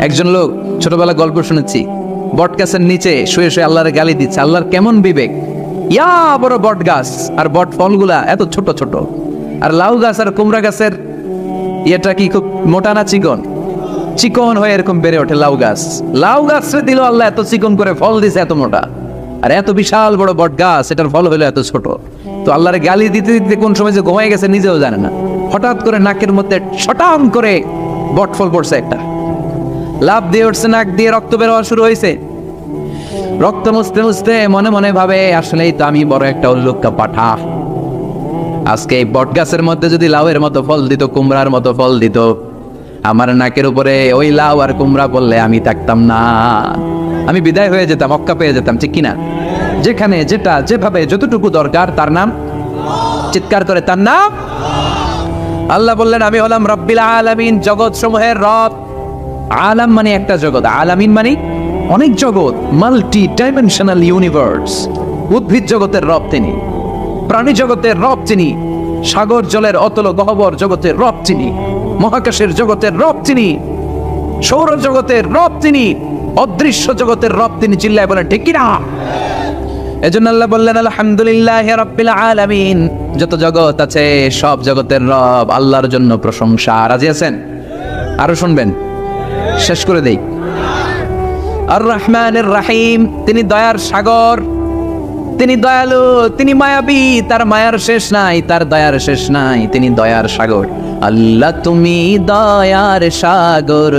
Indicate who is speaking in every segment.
Speaker 1: একজন লোক ছোটবেলা গল্প শুনেছি, বট গাছের নিচে শুয়ে শুয়ে আল্লাহর গালি দিচ্ছে। আল্লাহর কেমন বিবেক, ইয়া বড় বট গাছ আর বট ফলগুলা এত ছোট ছোট, আর লাউ গাছ আর কুমড়া গাছের ইয়েটা কি খুব মোটা না চিকন? চিকন হয়ে এরকম বেড়ে ওঠে লাউ গাছ। লাউ গাছরে দিল আল্লাহ এত চিকন করে, ফল দিছে এত মোটা। আর এত বিশাল বড় বট গাছ, এটার ফল হলো এত ছোট। তো আল্লাহর গালি দিতে দিতে কোন সময় যে ঘুমায় গেছে নিজেও জানে না। হঠাৎ করে নাকের মধ্যে ছটাম করে বট ফল পড়ছে একটা, লাভ দিয়ে উঠছে, নাক দিয়ে রক্ত বের হওয়া শুরু হয়েছে। রক্ত মুছতে মুছতে মনে মনে ভাবে, আসলেই তো আমি বড় একটা উল্লুক্কা পাঠা। আজকে এই বট গাছের মধ্যে যদি লাউয়ের মতো ফল দিত, কুমড়ার মতো ফল দিত, আমার নাকের উপরে ওই লাউ আর কুমড়া বললে আমি থাকতাম না, আমি বিদায় হয়ে যেতাম, মক্কা পেয়ে যেতাম, ঠিক কিনা? যেখানে যেটা যেভাবে যতটুকু দরকার তার নাম, চিৎকার করে তার নাম। আল্লাহ বললেন আমি হলাম রব্বিল আলামিন, জগৎ সমূহের রব। আলাম মানে একটা জগৎ, আলামিন মানে অনেক জগৎ, মাল্টি ডাইমেনশনাল ইউনিভার্স। উদ্ভিদ জগতের রব তিনি, প্রাণী জগতের রব তিনি, সাগর জলের অতল গহ্বর জগতের রব তিনি, মহাকাশের জগতের রব তিনি, সৌর জগতের রব তিনি, অদৃশ্য জগতের রব তিনি। চিল্লায় বলেন ঠিক কিনা? এজন্য আল্লাহ বললেন আলহামদুলিল্লাহি রাব্বিল আলামিন, যত জগৎ আছে সব জগতের রব আল্লাহর জন্য প্রশংসা। রাজি আছেন? আরো শুনবেন, শেষ করে দেই। আর রহমানির রহিম, তিনি দয়ার সাগর, তিনি দয়ালু, তিনি মায়াবী, তার মায়ার শেষ নাই, তার দয়ার শেষ নাই, তিনি দয়ার সাগর। আল্লাহ তুমি দয়ার সাগর,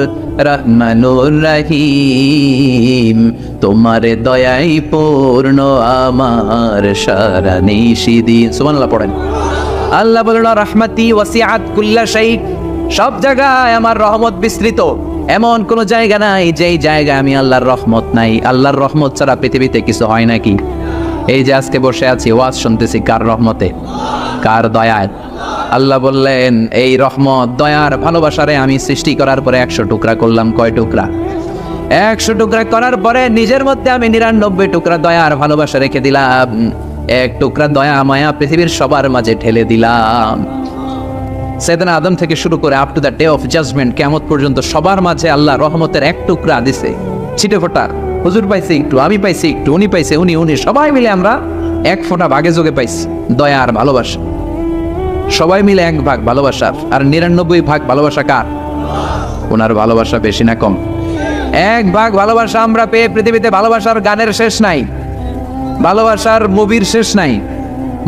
Speaker 1: রহমানুর রহিম, তোমার দয়াই পূর্ণ আমার সারা নিশিদিন। সুবহানাল্লাহ পড়েন। আল্লাহ বলেন রাহমাতি ওয়াসিআত কুল্লা শাই, সব জায়গায় আমার রহমত বিস্তৃত, এমন কোন জায়গা নাই যেই জায়গায় আমি আল্লাহর রহমত নাই। আল্লাহর রহমত ছাড়া পৃথিবীতে কিছু হয় নাকি? এই যে আজকে বসে আছি, ওয়াজ শুনতেছি, কার রহমতে, কার দয়ায়? আল্লাহ বললেন এই রহমত, দয়ার, ভালোবাসারে আমি সৃষ্টি করার পরে 100 টুকরা করলাম। কয় টুকরা? 100 টুকরা করার পরে নিজের মধ্যে আমি 99 টুকরা দয়ার ভালোবাসা রেখে দিলাম। 1 টুকরা দয়া মায়া পৃথিবীর সবার মাঝে ঠেলে দিলাম। সাইয়েদনা আদম থেকে শুরু করে up to the day of judgment, কিয়ামত পর্যন্ত সবার মাঝে আল্লাহ রহমতের 1 টুকরা দিছে, ছিটে ফোঁটা। হুজুর পাইছে একটু, আমি পাইছি একটু, উনি পাইছে, উনি সবাই মিলে আমরা 1 ফোঁটা ভাগে যোগে পাইছি দয়া আর ভালোবাসা। সবাই মিলে 1 ভাগ ভালোবাসার, আর 99 ভাগ ভালোবাসা কার? ওনার ভালোবাসা বেশি না কম? 1 ভাগ ভালোবাসা আমরা পেয়ে পৃথিবীতে ভালোবাসার গানের শেষ নাই, ভালোবাসার মুভির শেষ নাই,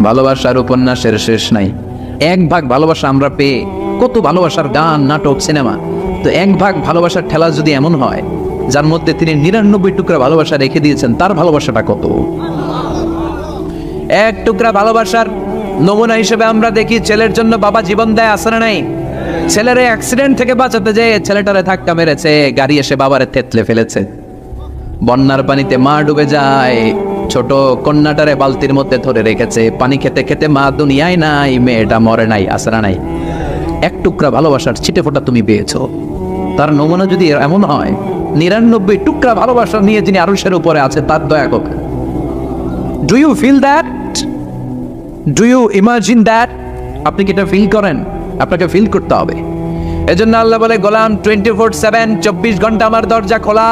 Speaker 1: ভালোবাসার উপন্যাসের শেষ নাই। 1 ভাগ ভালোবাসা আমরা পেয়ে কত ভালোবাসার গান, নাটক, সিনেমা। তো 1 ভাগ ভালোবাসার ঠেলা যদি এমন হয়, যার মধ্যে তিনি 99 টুকরা ভালোবাসা রেখে দিয়েছেন, তার ভালোবাসাটা কত? 1 টুকরা ভালোবাসার নমুনা হিসেবে আমরা দেখি ছেলের জন্য বাবা জীবন দেয়, আসে না নাই? ছেলের অ্যাক্সিডেন্ট থেকে বাঁচাতে যেয়ে ছেলেটারে ধাক্কা মেরেছে, গাড়ি এসে বাবারে থেতলে ফেলেছে। বন্যার পানিতে মা ডুবে যায়, ছোট কন্যাটারে বালতির মধ্যে ধরে রেখেছে, পানি খেতে খেতে মা দুনিয়ায় নাই, মেয়েটা মরে নাই, আসে না নাই? 1 টুকরা ভালোবাসার ছিটে ফোঁটা তুমি পেয়েছো। তার নমুনা যদি এমন হয়, 99 টুকরা ভালোবাসা নিয়ে যিনি আরশের উপরে আছে, তার দয়া কবে? Do you feel that? Do you imagine that? আপনি কি এটা ফিল করেন? আপনাকে ফিল করতে হবে। এজন্য আল্লাহ বলে গোলাম 24/7, 24 ঘন্টা আমার দরজা খোলা।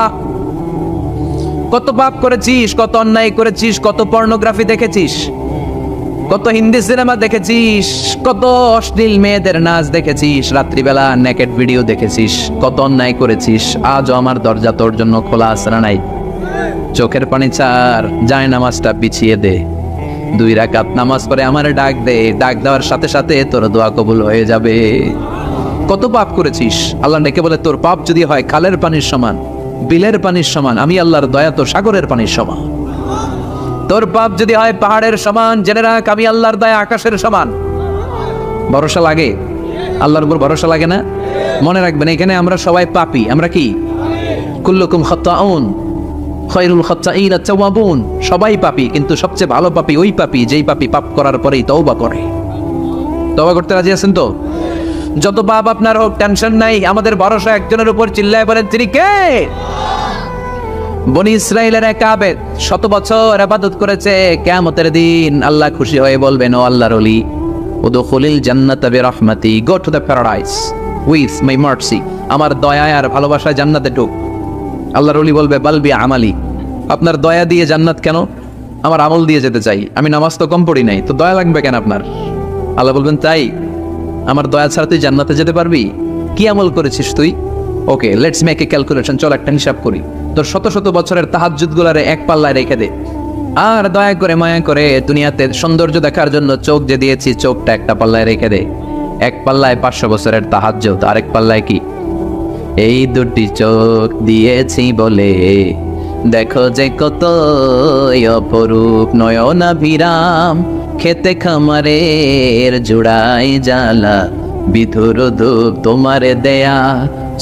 Speaker 1: কত পাপ করেছিস, কত অন্যায় করেছিস, কত পর্নোগ্রাফি দেখেছিস, কত হিন্দি সিনেমা দেখেছিস, কত অশ্লীল মেয়েদের নাচ দেখেছিস, রাত্রিবেলা নেকেড ভিডিও দেখেছিস, কত অন্যায় করেছিস, আজও আমার দরজা তোর জন্য খোলা আছে না নাই? চোখের পানি ছাড়, যায় নামাজটা বিছিয়ে দে, 2 রাকাত নামাজ পড়ে আমারে ডাক দে, ডাক দেওয়ার সাথে সাথে তোর দোয়া কবুল হয়ে যাবে। কত পাপ করেছিস, আল্লাহ ডেকে বলে তোর পাপ যদি হয় খালের পানির সমান, বিলের পানির সমান, আমি আল্লাহর দয়া তো সাগরের পানির সমান। তোর পাপ যদি হয় পাহাড়ের সমান, জেনে রাখ আমি আল্লাহর দয়া আকাশের সমান। ভরসা লাগে? আল্লাহর উপর ভরসা লাগে না? মনে রাখবেন এখানে আমরা সবাই পাপী। আমরা কি? কুল্লুকুম খাত্তাউন খায়রুল খাত্তাইন আত-তাওয়াবুন। সবাই পাপী, কিন্তু সবচেয়ে ভালো পাপী ওই পাপী যেই পাপী পাপ করার পরেই তওবা করে। তওবা করতে রাজি আছেন তো? যত পাপ আপনার হোক টেনশন নাই, আমাদের ভরসা একজনের উপর। চিল্লায় বলেন তিনি কে? বনি ইসরাইলের এক আবেদ 100 বছর ইবাদত করেছে, কিয়ামতের দিন আল্লাহ খুশি হয়ে বলবেন ও আল্লাহর ওলি, উদখুলিল জান্নাতা বিরহমাতি, go to the paradise with my mercy, আমার দয়া আর ভালোবাসায় জান্নাতে ঢুক। আল্লাহর ওলি বলবে বালবি আমালি, আপনার দয়া দিয়ে জান্নাত কেন? আমার আমল দিয়ে যেতে চাই, আমি নামাজ তো কম পড়ি নাই, তো দয়া লাগবে কেন আপনার? আল্লাহ বলবেন তাই, আমার দয়া ছাড়া তুই জান্নাতে যেতে পারবি? কি আমল করেছিস তুই? ওকে, লেটস মেক এ ক্যালকুলেশন, চল একটা হিসাব করি। তোর শত শত বছরের তাহাজ্জুদ গুলারে এক পাল্লায় রেখে দে, আর দয়া করে মায়া করে দুনিয়াতে সৌন্দর্য দেখার জন্য চোখ যে দিয়েছি, চোখটা একটা পাল্লায় রেখে দে। এক পাল্লায় 500 বছরের তাহাজ্জুদ, আরেক পাল্লায় কি? এই দুটি চোখ দিয়েছি বলে দেখো যে কত অপরূপ নয়নাভিরাম, খেতে খামারের জুড়াই জ্বালা, বিধুর ধূপ তোমার দেয়া,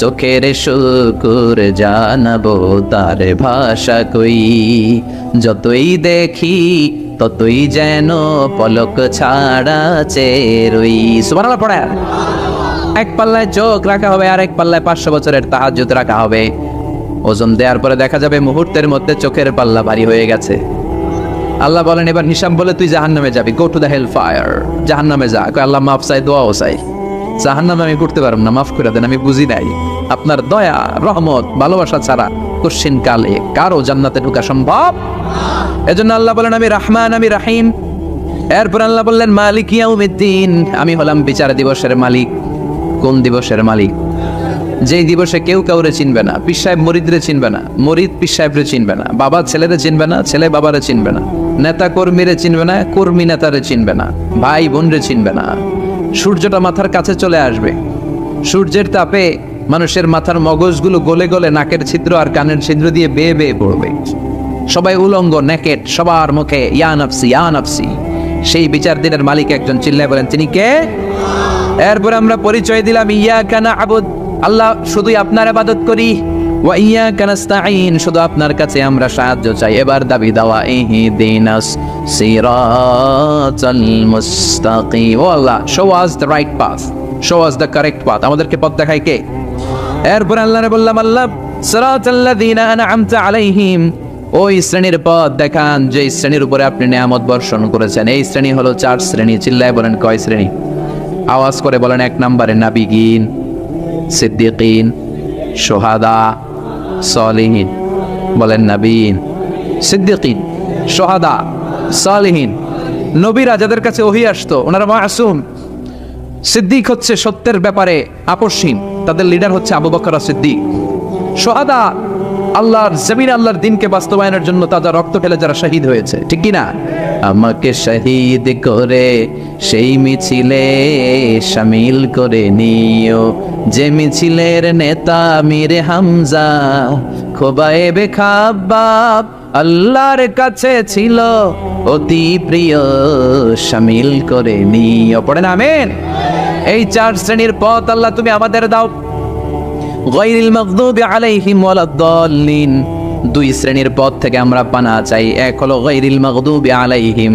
Speaker 1: চোখের শুকুর জানাবো তার ভাষা কই। যতই দেখি ততই যেন পলক ছাড়া চেরই। সুবহানাল্লাহ পড়ে। এক পাল্লায় চোখ রাখা হবে, আর এক পাল্লায় 500 বছরের তাহাজ্জুদ রাখা হবে। ওজন দেওয়ার পরে দেখা যাবে মুহূর্তের মধ্যে চোখের পাল্লা ভারী হয়ে গেছে। আল্লাহ বলেন এবার হিসাব বলে তুই জাহান্নামে যাবি, go to the hell fire, জাহান্নামে যা। কয় আল্লাহ মাফ চাই, দোয়াও চাই। জাহান্নামে আমি করতে পারব না, মাফ করে দেন, আমি বুঝি নাই। আপনার দয়া রহমত ভালোবাসা ছাড়া কোশ্চিন কালে কারো জান্নাতে ঢোকা সম্ভব? এজন্য আল্লাহ বলেন আমি রহমান, আমি রাহিম। এরপর আল্লাহ বললেন মালিক ইয়াউমিদ্দিন, আমি হলাম বিচার দিবসের মালিক। কোন দিবসের মালিক? যেই দিবসে কেউ কাউরে চিনবে না, পীর সাহেব মরিদরে চিনবে না, মরিদ পীর সাহেবরে চিনবে না, বাবা ছেলেরে চিনবে না, ছেলে বাবারে চিনবে না, নেতা কর্মীরে চিনবে না, কর্মী নেতারে চিনবে না, ভাই বোনরে চিনবে না। সূর্যটা মাথার কাছে চলে আসবে, সূর্যের তাপে মানুষের মাথার মগজগুলো গলে গলে নাকের ছিদ্র আর কানের ছিদ্র দিয়ে বেয়ে বেয়ে পড়বে। সবাই উলঙ্গ নেকেট, সবার মুখে ইয়া নাফসি ইয়া নাফসি। সেই বিচার দিনের মালিক একজন, চিল্লায় বলেন তিনি কে? এরপর আমরা পরিচয় দিলাম ইয়াকা না'বুদ, আল্লাহ শুধুই আপনার ইবাদত করি, ওয়া ইয়াকা নাস্তাঈন, শুধু আপনার কাছে আমরা সাহায্য চাই। এবার দাবি দাওয়া ইহদিনাস সিরাতাল মুস্তাকিম, ও Allah show us the right path, show us the correct path, আমাদেরকে পথ দেখায় কে? এরপর আল্লাহরে বললাম আল্লাহ সিরাতাল্লাযীনা আন'আমতা আলাইহিম, ওই শ্রেণীর পথ দেখান যে শ্রেণীর উপরে আপনি নিয়ামত বর্ষণ করেছেন। এই শ্রেণী হলো 4 শ্রেণী। চিল্লায় বলেন কয় শ্রেণী? আওয়াজ করে বলেন। 1 নম্বরে নাবিগিন, সিদ্দিকিন, শুহাদা, সালিহিন। বলেন নাবিয়িন, সিদ্দিকিন, শুহাদা, সালিহিন। নবীরা যাদের কাছে ওহী আসতো ওনারা মাসুম। সিদ্দিক হচ্ছে সত্যের ব্যাপারে আপসহীন, তাদের লিডার হচ্ছে আবু বকর সিদ্দিক। শুহাদা আল্লাহর জমিনে আল্লাহর দিনকে বাস্তবায়নের জন্য তাজা রক্ত ঢেলে যারা শহীদ হয়েছে, ঠিক কি না? আমাকে শহীদ করে সেই মিছিলে শামিল করে নিও, যে মিছিলের নেতা মীরে হামজা, খোবায়েবে খাব্বাব আল্লাহর কাছে ছিল অতি প্রিয়, শামিল করে নিও। পড়েন আমিন। এই 4 শ্রেণীর পথ আল্লাহ তুমি আমাদের দাও। গায়রিল মাগদুবি আলাইহিম ওয়ালাদ-দাল্লিন, 2 শ্রেণীর পথ থেকে আমরা পানা চাই। এক হলো গায়রিল মাগদুবি আলাইহিম,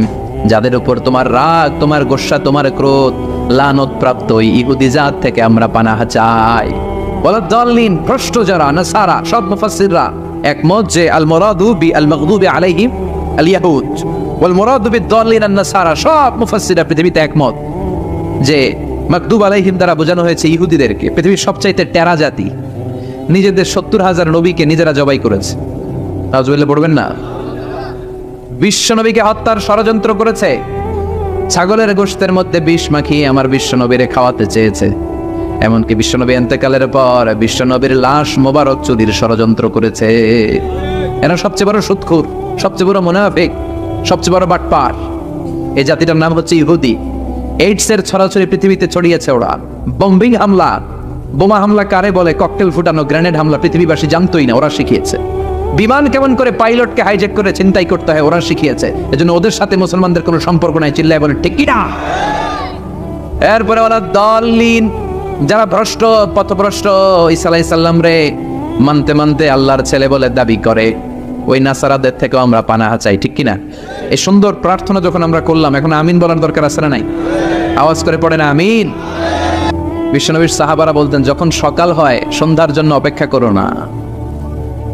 Speaker 1: যাদের উপর তোমার রাগ, তোমার গোসা, তোমার ক্রোধ, লানত প্রাপ্ত ওই ইহুদি জাত থেকে আমরা পানাহ চাই। ওয়ালাদ-দাল্লিন, ভ্রষ্ট যারা নাসারা। সব মুফাসসিররা একমত যে আল মুরাদু বি আল মাগদুবি আলাইহিম আল ইয়াহুদ ওয়াল মুরাদু বিদ-দাল্লিন আন নাসারা। সব মুফাসসিররা পৃথিবীতে একমত যে মাগদুব আলাইহিম দ্বারা বোঝানো হয়েছে ইহুদিদেরকে। পৃথিবীর সবচাইতে টেরা জাতি, নিজেদের 70,000 নবীকে নিজেরা জবাই করেছে। নাউজুবিল্লাহ পড়বেন না? বিশ্ব নবীকে হত্যার ষড়যন্ত্র করেছে। ছাগলের গোশতের মধ্যে বিষ মাখিয়ে আমার বিশ্ব নবীরে খাওয়াতে চেয়েছে। এমনকি বিশ্ব নবী ইন্তেকালের পর বিশ্ব নবীর লাশ মোবারক চুরির ষড়যন্ত্র করেছে। এরা সবচেয়ে বড় সুদখোর, সবচেয়ে বড় মুনাফিক, সবচেয়ে বড় বাটপার। এই জাতিটার নাম হচ্ছে ইহুদি। এইডসের ছড়াছড়ি পৃথিবীতে ছড়িয়েছে ওরা। বম্বিং হামলা, বোমা হামলা কারে বলে, ককটেল ফুটানো, গ্রেনেড হামলা পৃথিবীবাসী জানতোই না, ওরা শিখিয়েছে। বিমান কেমন করে পাইলটকে হাইজ্যাক করে ছিনতাই করতে হয় ওরা শিখিয়েছে। এজন্য ওদের সাথে মুসলমানদের কোনো সম্পর্ক নাই। চিল্লায় বলে ঠিক কি না? এরপরে ওরা দাল্লিন, যারা ভ্রষ্ট, পথভ্রষ্ট, ঈসা আলাইহিস সালাম রে মানতে মানতে আল্লাহর ছেলে বলে দাবি করে, ওই নাসারাদের থেকেও আমরা পানাহ চাই, ঠিক কি না? এই সুন্দর প্রার্থনা যখন আমরা করলাম, এখন আমিন বলার দরকার আছে না নাই? আওয়াজ করে পড়ে না আমিন। বিশ্বনবীর সাহাবারা বলতেন যখন সকাল হয় সন্ধ্যার জন্য অপেক্ষা করো না,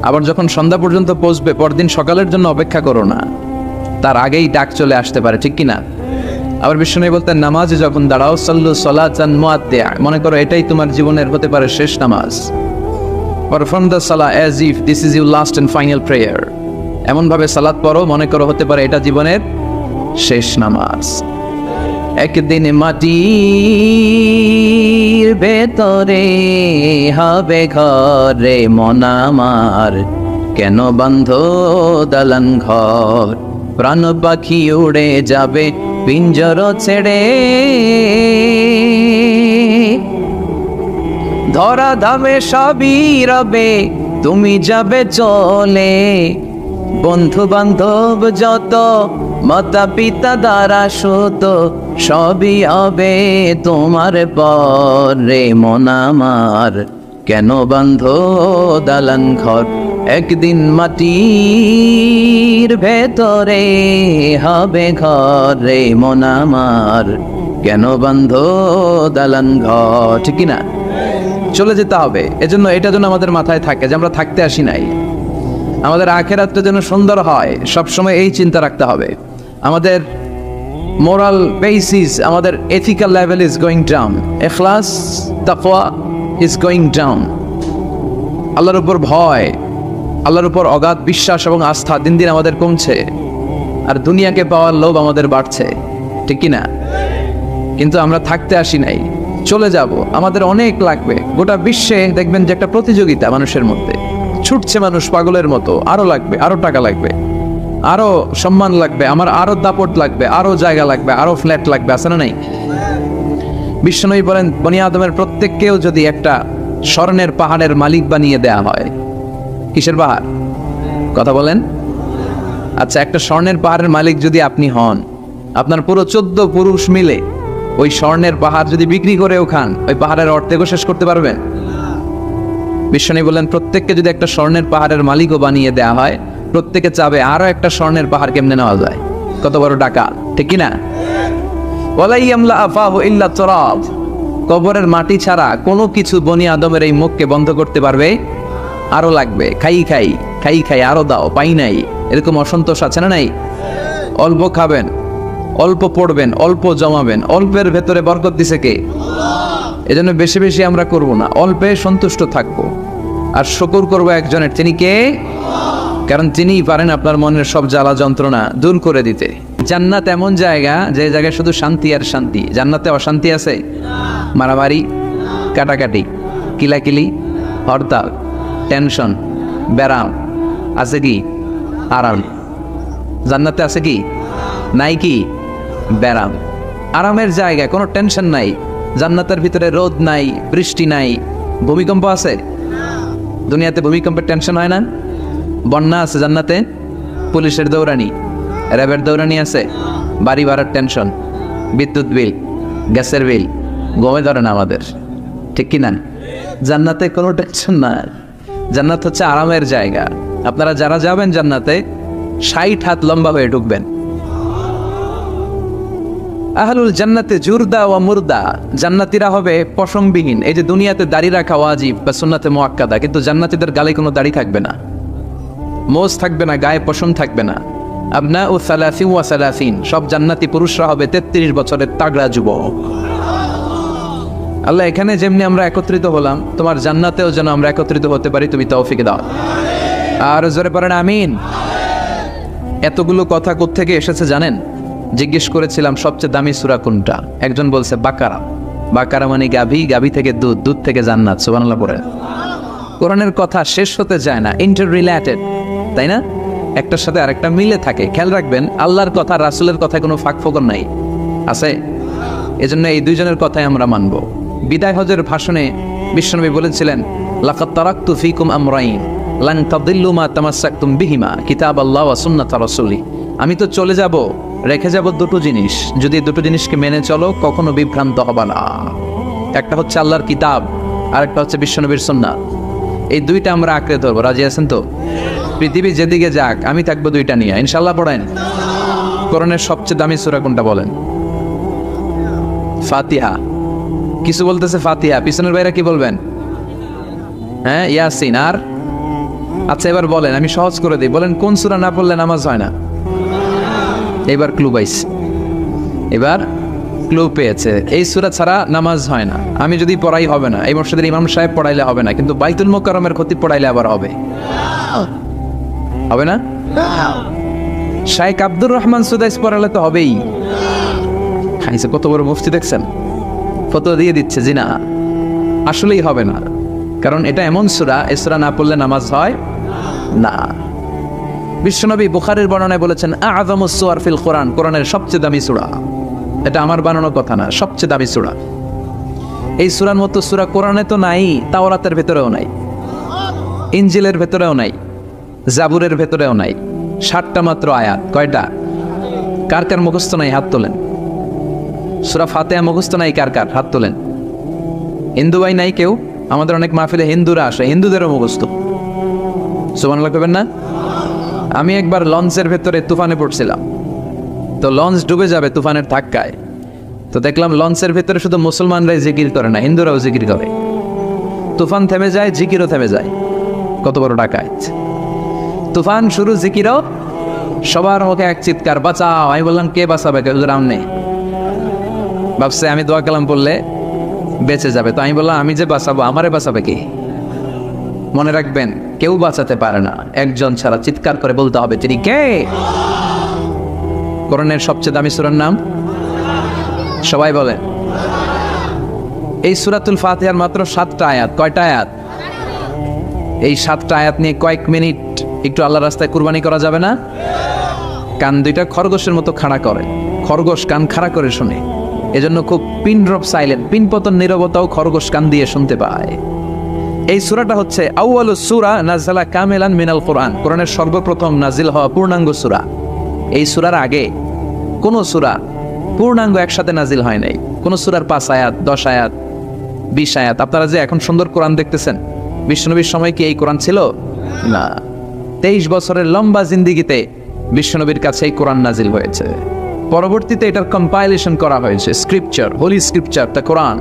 Speaker 1: আবার যখন সন্ধ্যা পর্যন্ত পৌঁছবে পরদিন সকালের জন্য অপেক্ষা করো না, তার আগেই ডাক চলে আসতে পারে, ঠিক কি না? আবার বিষ্ণু বলতেন নামাজে যখন দাঁড়াও সাল্লু সালাতান মুআদ্দিয়া, মনে করো এটাই তোমার জীবনের হতে পারে শেষ নামাজ। পারফর্ম দ্য সালাহ as if this is your last and final prayer, এমন ভাবে সালাত পড়ো মনে করো হতে পারে এটা জীবনের শেষ নামাজ। একদিন মাটির ভেতরে হবে ঘরে মন আমার, কেন বন্ধ দালান ঘর, প্রাণ পাখি উড়ে যাবে পিঞ্জর ছেড়ে, ধরা ধামে সবই রবে তুমি যাবে চলে, বন্ধু বান্ধব যত মাতা পিতা দ্বারা সুত সবই হবে তোমার পরে মন আমার, কেন বন্ধ দালান ঘর, একদিন মাটির ভেতরে হবে ঘরে মন আমার, কেন বন্ধ দালান ঘর। ঠিক না? চলে যেতে হবে। এজন্য এটা যেন আমাদের মাথায় থাকে যে আমরা থাকতে আসি নাই, আমাদের আখিরাতটা যেন সুন্দর হয়, সবসময় এই চিন্তা রাখতে হবে। আমাদের মোরাল বেসিস, আমাদের ethical level is going down, ইখলাস তাকওয়া ইজ গোয়িং ডাউন। আল্লাহর উপর ভয়, আল্লাহর উপর অগাধ বিশ্বাস এবং আস্থা দিন দিন আমাদের কমছে, আর দুনিয়াকে পাওয়ার লোভ আমাদের বাড়ছে। ঠিক কি না? কিন্তু আমরা থাকতে আসি নাই, চলে যাব। আমাদের অনেক লাগবে। গোটা বিশ্বে দেখবেন যে একটা প্রতিযোগিতা মানুষের মধ্যে, ছুটছে মানুষ পাগলের মতো, আরো লাগবে, আরো টাকা লাগবে, আরো সম্মান লাগবে, আমার আরো দাপট লাগবে, আরো জায়গা লাগবে, আরো ফ্ল্যাট লাগবে, আছে না নাই? বিশ্বনবী বলেন বনি আদমের প্রত্যেককেও যদি একটা স্বর্ণের পাহাড়ের মালিক বানিয়ে দেয়া হয়, কিসের পাহাড়? কথা বলেন। আচ্ছা, একটা স্বর্ণের পাহাড়ের মালিক যদি আপনি হন, আপনার পুরো 14 পুরুষ মিলে ওই স্বর্ণের পাহাড় যদি বিক্রি করেও খান, ওই পাহাড়ের অর্ধেকও শেষ করতে পারবেন? বিশ্বনবী বলেন প্রত্যেককে যদি একটা স্বর্ণের পাহাড়ের মালিকও বানিয়ে দেয়া হয়, প্রত্যেকে চাবে আরো একটা স্বর্ণের পাহাড় কেমনে নেওয়া যায়। কত বড় টাকা, ঠিক কিনা? ওয়ালাই ইয়ামলা আফাহু ইল্লা তুরাব, কবরের মাটি ছাড়া কোনো কিছু বনি আদমের এই মুখকে বন্ধ করতে পারবে? আরো লাগবে, খাই খাই খাই খাই, আরো দাও, পাই নাই, এরকম অসন্তোষ আছে না নাই? অল্প খাবেন, অল্প পড়বেন, অল্প জমাবেন, অল্পের ভেতরে বরকত দিছে কে? এজন্য বেশি বেশি আমরা করব না, অল্পে সন্তুষ্ট থাকবো, আর শুকর করবো একজনের, তিনি কে? কারণ তিনিই পারেন আপনার মনের সব জ্বালা যন্ত্রণা দূর করে দিতে। জান্নাত এমন জায়গা যে জায়গায় শুধু শান্তি আর শান্তি। জান্নাতে অশান্তি আছে? মারামারি, কাটাকাটি, কিলাকিলি, হরতাল, টেনশন, ব্যারাম আছে কি? আরাম। জান্নাতে আছে কি? নাই কি? ব্যারাম। আরামের জায়গায় কোনো টেনশন নাই। জান্নাতের ভিতরে রোদ নাই, বৃষ্টি নাই, ভূমিকম্প আছে? দুনিয়াতে ভূমিকম্পের টেনশন হয় না? বন্যা আছে জান্নাতে? পুলিশের দৌড়ানি, র্যাবের দৌড়ানি আছে? বাড়ি ভাড়ার টেনশন, বিদ্যুৎ বিল, গ্যাসের বিল, গমে ধরে না আমাদের, ঠিক কিনা? জান্নাতে কোনো টেনশন নাই। জান্নাত হচ্ছে আরামের জায়গা। আপনারা যারা যাবেন জান্নাতে 60 হাত লম্বা হয়ে ঢুকবেন। আহলুল জান্নাতে জুরদা ওয়া মুরদা, জান্নাতীরা হবে পশমবিহীন। এই যে দুনিয়াতে দাড়ি রাখা ওয়াজিব বা সুন্নাতে মুআক্কাদা, কিন্তু জান্নাতীদের গালে কোনো দাড়ি থাকবে না, মোজ থাকবে না, গায়ে পশম থাকবে না। আবনাউ সালাসিন ওয়া সালাসিন, সব জান্নাতি পুরুষরা হবে 33 বছরের তাগড়া যুবক। আল্লাহ, এখানে যেমনি আমরা একত্রিত হলাম, তোমার জান্নাতেও যেন আমরা একত্রিত হতে পারি, তুমি তৌফিক দাও। আর জোরে পড়েন আমিন। এতগুলো কথা কোত্থেকে এসেছে জানেন? জিজ্ঞেস করেছিলাম সবচেয়ে দামি সূরা কোনটা? একজন বলছে বাকারা। বাকারা মানে গাভী, গাভী থেকে দুধ, দুধ থেকে জান্নাত। সুবহানাল্লাহ পড়ে। কোরআনের কথা শেষ হতে যায় না, ইন্টার রিলেটেড, তাই না? একটার সাথে আরেকটা মিলে থাকে। খেয়াল রাখবেন, আল্লাহর কথা রাসূলের কথায় কোনো ফাঁক ফোকর নাই, আছে? এজন্য এই দুইজনের কথাই আমরা মানব। বিদায় হজের ভাষণে বিশ্বনবী বলেছিলেন, লাকাদ তারাকতু ফীকুম আমরাইন লান তাদিল্লু মা তামাসসাকতুম বিহিমা কিতাবাল্লাহ ওয়া সুন্নাত রাসূলি। আমি তো চলে যাব, রেখে যাব দুটো জিনিস, যদি দুটো জিনিসকে মেনে চলো কখনো বিভ্রান্ত হবে না। একটা হচ্ছে আল্লাহর কিতাব, আর একটা হচ্ছে বিশ্বনবীর সুন্নাত। এই দুইটা আমরা আঁকড়ে ধরবো। রাজি আছেন তো? পৃথিবী যেদিকে যাক আমি থাকবো দুইটা নিয়ে, ইনশাআল্লাহ। পড়েন। কোরআনের সবচেয়ে দামি সূরা কোনটা বলেন? ফাতিহা। কিছু বলতেছে ফাতিহা, পিছনের ভাইরা কি বলবেন? হ্যাঁ, ইয়াসিন। আর আচ্ছা এবার বলেন, আমি সহজ করে দিই, বলেন কোন সূরা না পড়লে নামাজ হয় না? এবার ক্লু পাইছি। এবার ক্লু পেয়েছে, এই সূরা ছাড়া নামাজ হয় না। আমি যদি পড়াই হবে না, এই মসজিদের ইমাম সাহেব পড়াইলে হবে না, কিন্তু বাইতুল মুকাররমের খতিব পড়াইলে আবার হবে। হবে না? শাইখ আব্দুর রহমান সুদাইস পড়ালে তো হবেই। খাইছে কত বড় মুফতি দেখছেন, ফতোয়া দিয়ে দিচ্ছে জি না, আসলেই হবে না। কারণ এটা এমন সূরা, এই সূরা না পড়লে নামাজ হয় না। বিশ্বনবী বুখারীর বর্ণনায় বলেছেন আ'যামুস সুওয়ার ফিল কোরআন, কোরআনের সবচেয়ে দামি সূরা। এটা আমার বানানো কথা না, সবচেয়ে দামি সূরা। এই সূরার মতো সূরা কোরআনে তো নাই, তাওরাতের ভেতরেও নাই, ইনজিলের ভেতরেও নাই, জাবুরের ভেতরেও নাই। 60টা মাত্র আয়াত। কয়টা? কার কার মুখস্থ নাই হাত তোলেন। সূরা ফাতিহা মুখস্থ নাই কার কার হাত তোলেন। হিন্দু ভাই নাই কেউ? আমাদের অনেক মাহফিলে হিন্দুরা আসে, হিন্দুদেরও মুখস্থ। সুবহানাল্লাহ কইবেন না? আমি একবার লঞ্চের ভেতরে তুফানে পড়ছিলাম, তো লঞ্চ ডুবে যাবে তুফানের ধাক্কায়। তো দেখলাম লঞ্চের ভেতরে শুধু মুসলমানরাই জিকির করে না, হিন্দুরাও জিকির করে। তুফান থেমে যায়, জিকিরও থেমে যায়। কত বড় ডাকাত! তুফান শুরু, জিকিরও, সবার মুখে এক চিৎকার, বাঁচাও। আমি বললাম কে বাঁচাবে? কেউ রামনে ভাবছে আমি দোয়া কালাম বললে বেঁচে যাবে। তো আমি বললাম আমি যে বাঁচাবো, আমারে বাঁচাবে কি? মনে রাখবেন, কেউ বাঁচাতে পারে না, একজন ছাড়া। চিৎকার করে বলতে হবে তিনি কে। কোরআনের সবচেয়ে দামি সূরার নাম সবাই বলেন। এই সূরাতুল ফাতিহার মাত্র 7টা আয়াত। কয়টা আয়াত? এই 7টা আয়াত নিয়ে কয়েক মিনিট একটু আল্লাহর রাস্তায় কুরবানি করা যাবে না? কান দুইটা খরগোশের মতো খাড়া করে, খরগোশ কান খাড়া করে শুনে, এজন্য খুব পিন ড্রপ সাইলেন্ট, পিন পতন নীরবতাও খরগোশ কান দিয়ে শুনতে পায়। এই সূরাটা হচ্ছে আউয়ালুস সূরা নাযালা কামিলান মিনাল কোরআন, কোরআনের সর্বপ্রথম নাজিল হওয়া পূর্ণাঙ্গ সূরা। এই সূরার আগে কোন সূরা পূর্ণাঙ্গ একসাথে নাজিল হয় নাই। কোন সূরার 5 আয়াত, 10 আয়াত, 20 আয়াত। আপনারা যে এখন সুন্দর কোরআন দেখতেছেন, বিশ্বনবীর সময় কি এই কোরআন ছিল? না। 23 বছরের লম্বা জিন্দেগিতে বিশ্বনবীর কাছে এই কোরআন নাজিল হয়েছে। পরবর্তীতে এটার কম্পাইলেশন করা হয়েছে, scripture, holy scripture, the Quran,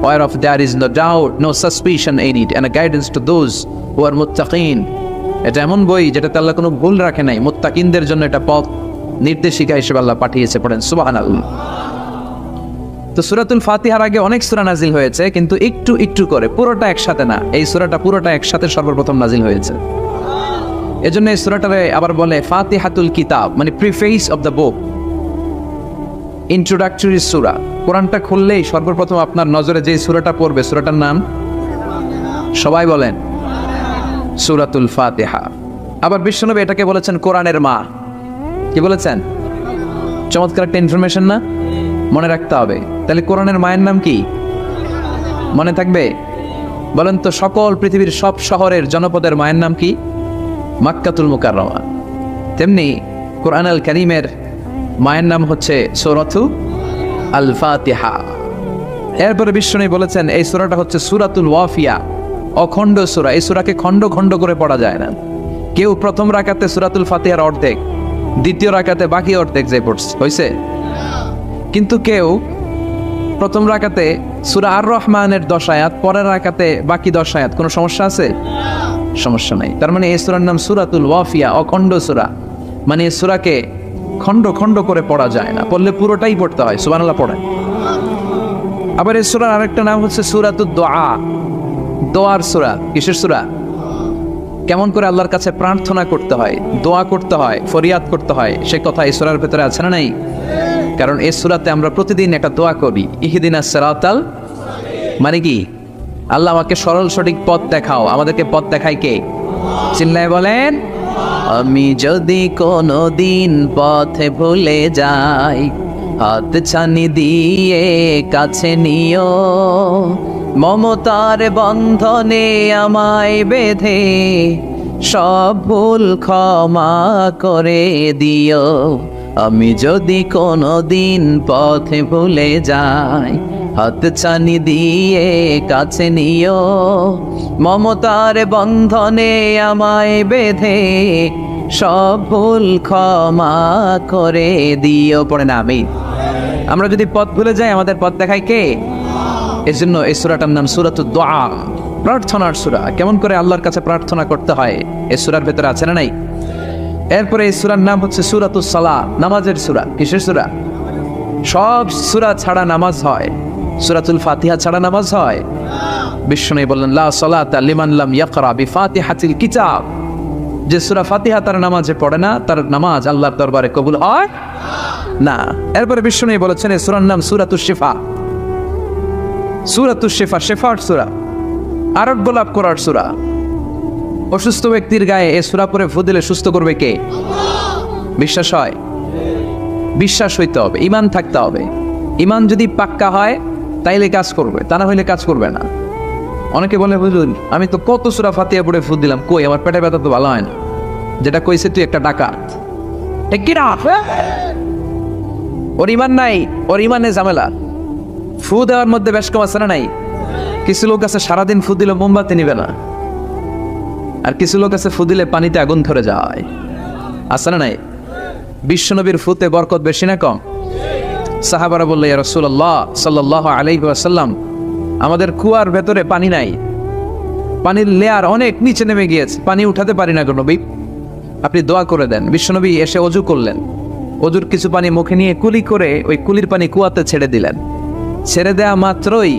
Speaker 1: whereof there is no doubt, no suspicion in it, and a guidance to those who are muttaqin. এটা এমন বই যেটাতে আল্লাহ কোনো ভুল রাখে নাই, মুত্তাকিনদের জন্য এটা পথ নির্দেশিকা হিসেবে আল্লাহ পাঠিয়েছে। পড়েন সুবহানাল্লাহ। তো সূরাতুল ফাতিহার আগে অনেক সূরা নাজিল হয়েছে, কিন্তু একটু একটু করে, পুরোটা একসাথে না। এই সূরাটা পুরোটা একসাথে সর্বপ্রথম নাজিল হয়েছে। এজন্য এই সূরাটারে আবার বলে ফাতিহাতুল কিতাব, মানে preface of the book, introductory সূরা। কোরআনটা খুললেই সর্বপ্রথম আপনার নজরে যে সূরাটা পড়বে, সূরাটার নাম সবাই বলেন সূরাতুল ফাতিহা। আবার বিশ্বনবী এটাকে বলেছেন কোরআনের মা। কি বলেছেন? চমৎকার একটা ইনফরমেশন না? মনে রাখতে হবে। তাহলে কোরআনের মায়ের নাম কি? মনে থাকবে? বলেন তো, সকল পৃথিবীর সব শহরের জনপদের মায়ের নাম কি? মাক্কাতুল মুকাররমা। তেমনি কোরআন আল কারীমের মায়ের নাম হচ্ছে সূরাতু আল ফাতিহা। এরপরে বিশ্বনবী বলেছেন এই সূরাটা হচ্ছে সূরাতুল ওয়াফিয়া, অখণ্ড সূরা। এই সূরাকে খণ্ড খণ্ড করে পড়া যায় না। কেউ প্রথম রাকাতে সূরাতুল ফাতিহার অর্ধেক, দ্বিতীয় রাকাতে বাকি অর্ধেক যে পড়ছে হইছে। কিন্তু কেউ প্রথম রাকাতে সূরা আর রহমানের 10 আয়াত, পরের রাকাতে বাকি 10 আয়াত। কোনো সমস্যা আছে? সমস্যা নাই। তার মানে এই সূরার নাম সূরাতুল ওয়াফিয়া, অখণ্ড সূরা। মানে এই সূরাকে খণ্ড খণ্ড করে পড়া যায় না, পড়লে পুরোটাই পড়তে হয়। সুবহানাল্লাহ পড়েন। আবার এই সূরার আরেকটা নাম হচ্ছে সূরাতুদ দুআ, দোয়ার সূরা। কিসের সূরা? কেমন করে আল্লাহর কাছে প্রার্থনা করতে হয়, দোয়া করতে হয়, ফরিয়াদ করতে হয়, সে কথা এই সূরার ভেতরে আছে না নাই? কারণ এই সূরাতে আমরা প্রতিদিন একটা দোয়া করি, ইহদিনাস সিরাতাল, মানে কি? আল্লাহ আমাকে সরল সঠিক পথ দেখাও। আমাদেরকে পথ দেখায় কে? চিল্লায় বলেন। আমি যদি কোনো দিন পথে ভুলে যাই, হাত ছানি দিয়ে কাছে নিও, মমতার বন্ধনে আমায় বেঁধে সব ভুল ক্ষমা করে দিও। আমি যদি কোনো দিন পথে ভুলে যাই, হাত ছানি দিয়ে কাছে নিও, মমতার বন্ধনে আমায় বেঁধে সব ভুল ক্ষমা করে দিও। পড়ে না আমি। আমরা যদি পথ ভুলে যাই, আমাদের পথ দেখায় কে? এজন্য এই সূরাটার নাম সূরাতুদ দুআ, প্রার্থনার সূরা। কেমন করে আল্লাহর কাছে প্রার্থনা করতে হয় এই সূরার ভেতরে আছে না নাই? এরপরে এই সূরার নাম হচ্ছে সূরাতুস সালাহ, নামাজের সূরা। কিসের সূরা? সব সূরা ছাড়া নামাজ হয়, সূরাতুল ফাতিহা ছাড়া নামাজ হয়? বিশ্বনবী বললেন লা সালাতা লিমান লাম ইয়াকরা বিফাতিহাতিল কিতাব, যে সূরা ফাতিহা তার নামাজে পড়ে না, তার নামাজ আল্লাহর দরবারে কবুল হয় না। এরপরে বিশ্বনবী বলেছেন এই সূরার নাম সূরাতুশ শিফা। সূরাতুশ শিফা, শিফার সূরা, আরোগ্য লাভ করার সূরা। অসুস্থ ব্যক্তির গায়ে এই সূরা পড়ে ফু দিলে সুস্থ করবে কে? বিশ্বাস হয়? বিশ্বাস হইতে হবে, ঈমান থাকতে হবে। ঈমান যদি পাক্কা হয় তাইলে কাজ করবে, তা না হইলে কাজ করবে না। অনেকে বলে বুঝুন আমি তো কত সূরা ফাতিহা পড়ে ফু দিলাম, কই আমার পেটে ব্যথা তো ভালো হয় না। যেটা কইছে তুই একটা ডাকাত, ঠিক কি না? ওর ঈমান নাই, ওর ঈমানে ঝামেলা। ফু দেওয়ার মধ্যে বেশ কম আছে না নাই? কিছু লোক আছে সারাদিন ফু দিলে মোমবাতি নিবে না, আর কিছু লোক আছে ফু দিলে পানিতে আগুন ধরে যায়, আছে না নাই? বিশ্বনবীর ফুতে বরকত বেশি না কম? সাহাবারা বলল ইয়া রাসূলুল্লাহ সাল্লাল্লাহু আলাইহি ওয়াসাল্লাম, আমাদের কুয়ার ভেতরে পানি নাই, পানির লেয়ার অনেক নিচে নেমে গিয়েছে, পানি উঠাতে পারি না গো নবী, আপনি দোয়া করে দেন। বিশ্বনবী এসে ওযু করলেন, ওযুর কিছু পানি মুখে নিয়ে কুলি করে ওই কুলির পানি কুয়াতে ছেড়ে দিলেন। ছেড়ে দেয়া মাত্রই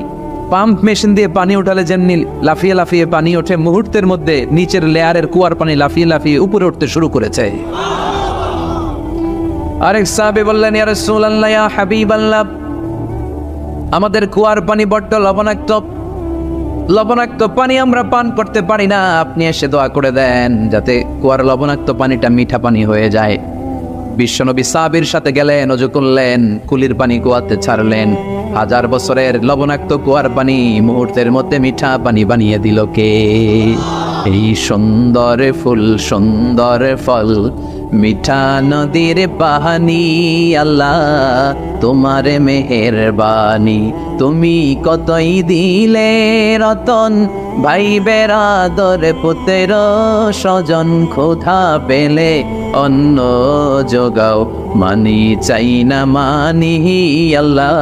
Speaker 1: পাম্প মেশিন দিয়ে পানি উঠালে যেমনি লাফিয়ে লাফিয়ে পানি ওঠে, মুহূর্তের মধ্যে নিচের লেয়ারের কুয়ার পানি লাফিয়ে লাফিয়ে উপরে উঠতে শুরু করেছে। আরেক সাহাবী বললেন ইয়া রাসূলুল্লাহ ইয়া হাবিবাল্লাহ, আমাদের কুয়ার পানি বড্ড লবণাক্ত, লবণাক্ত পানি আমরা পান করতে পারি না, আপনি এসে দোয়া করে দেন যাতে কুয়ার লবণাক্ত পানিটা মিঠা পানি হয়ে যায়। বিশ্বনবী সাহাবীর সাথে গেলেন, ওযু করলেন, কুলির পানি কুয়াতে ছাড়লেন। 1000 বছরের লবণাক্ত কুয়ার পানি মুহূর্তের মধ্যে মিঠা পানি বানিয়ে দিল কে? এই সুন্দর ফুল সুন্দর ফল মিঠা নদীর পানি, আল্লাহ তোমার মেহেরবানি, তুমি কতই দিলে রতন, ভাই বেরাদর পুত্র স্বজন, ক্ষুধা পেলে অন্ন যোগাও, মানি চাই না মানি, আল্লাহ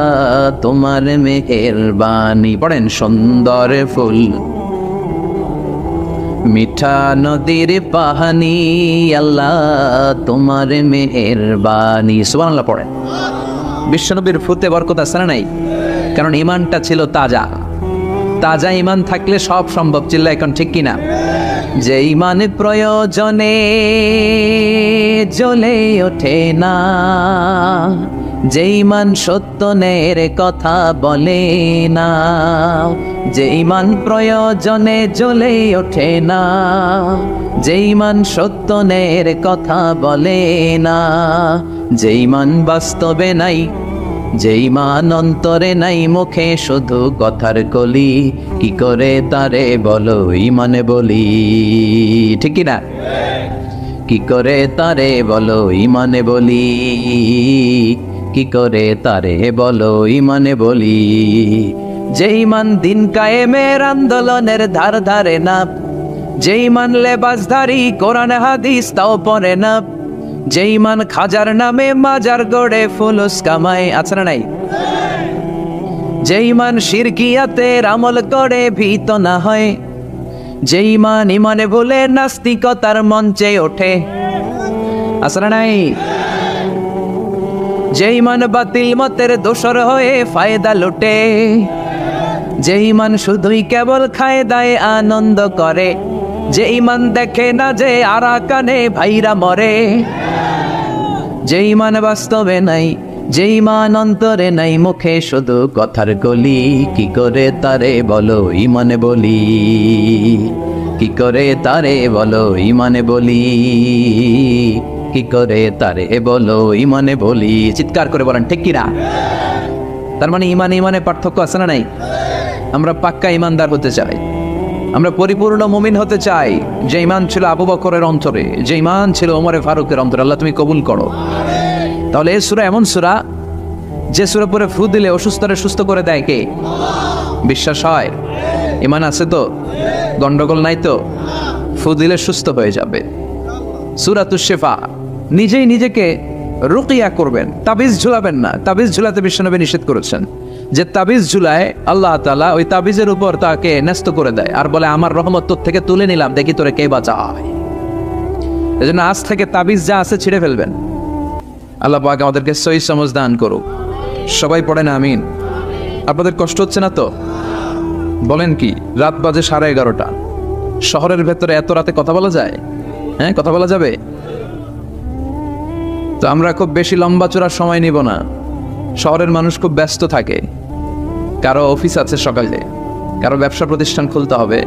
Speaker 1: তোমার মেহেরবানি। পড়েন সুন্দর ফুল মিঠা নদীর পানি, আল্লাহ তোমার মেহেরবানি। সুবহানাল্লাহ পড়েন। বিশ্বনবীর ফুতে বরকত আছে না নাই? কারণ ঈমানটা ছিল তাজা। তাজা ঈমান থাকলে সব সম্ভব। চিল্লা এখন ঠিক কিনা? যে ঈমান প্রয়োজনে জ্বলে ওঠে না, যে ঈমান সত্য ন্যায়ের কথা বলে না, যে ঈমান প্রয়োজনে জ্বলে ওঠে না, যে ঈমান সত্য ন্যায়ের কথা বলে না, যে ঈমান বাস্তবে নাই, যে ঈমান অন্তরে নাই, মুখে শুধু কথার কলি, কি করে তারে বলো ঈমানে বলি? ঠিক কি না? কি করে তারে বলো ঈমানে বলি? কি করে তারে বলো ঈমানে বলি? যে ঈমান দিন কায়েমের আন্দোলনের ধার ধারে না, যে ঈমান লেবাসধারী কোরআন হাদিস তাও পড়ে না, যে ঈমান খাজার নামে মাজার গড়ে ফুলুস কামায়, আছে না নাই? যে ঈমান শিরকিয়াতের আমল করে ভীত না হয়, যে ঈমান ঈমানে ভুলে নাস্তিকতার মঞ্চে ওঠে, আছে না নাই? যে ঈমান বাতিল মতের দোসর হয়ে ফায়দা লুটে, যে ঈমান শুধুই কেবল খায় দায় আনন্দ করে, যে ঈমান দেখে না যে আরাকানে ভাইরা মরে, যে ঈমান বাস্তবে নাই, যে ঈমান অন্তরে নাই, মুখে শুধু কথার কলি, কি করে তারে বলো ঈমানে বলি? কি করে তারে বলো ঈমানে বলি? কি করে তারে বলো ঈমানে বলি? চিৎকার করে বলেন ঠিক কিনা? তার মানে ঈমান ঈমানে পার্থক্য আছে না নাই? আমরা পাক্কা ঈমানদার হতে চাই, আমরা পরিপূর্ণ মুমিন হতে চাই। যে ঈমান ছিল আবু বকরের অন্তরে, যে ঈমান ছিল ওমরে ফারুকের অন্তরে, আল্লাহ তুমি কবুল করো। তাহলে এই সূরা এমন সূরা যে সূরা পরে ফু দিলে অসুস্থরে সুস্থ করে দেয় কে? বিশ্বাস হয়? ঈমান আছে তো? গন্ডগোল নাই তো? ফু দিলে সুস্থ হয়ে যাবে। সূরাতুশ শিফা। নিজেই নিজেকে রুকিয়া করবেন, তাবিজ ঝুলাবেন না। তাবিজ ঝুলাতে বিশ্বনবী নিষেধ করেছেন। যে তাবিজ ঝুলায় আল্লাহ তাআলা ওই তাবিজের উপর তাকে ন্যস্ত করে দেয় আর বলে আমার রহমত তোর থেকে তুলে নিলাম, দেখি তোরে কে বাঁচায়। এজন্য আজ থেকে তাবিজ যা আছে ছিঁড়ে ফেলবেন। আল্লাহ পাক আমাদেরকে সহি সমঝ দান করুক। সবাই পড়েন আমিন। আপনাদের কষ্ট হচ্ছে না তো? বলেন কি, রাত বাজে 11:30, শহরের ভেতরে এত রাতে কথা বলা যায়? হ্যাঁ, কথা বলা যাবে? তো আমরা খুব বেশি লম্বা চড়ার সময় নিব না। শহরের মানুষ খুব ব্যস্ত থাকে, কারো অফিস আছে সকালে, কারো ব্যবসা প্রতিষ্ঠান খুলতে হবে।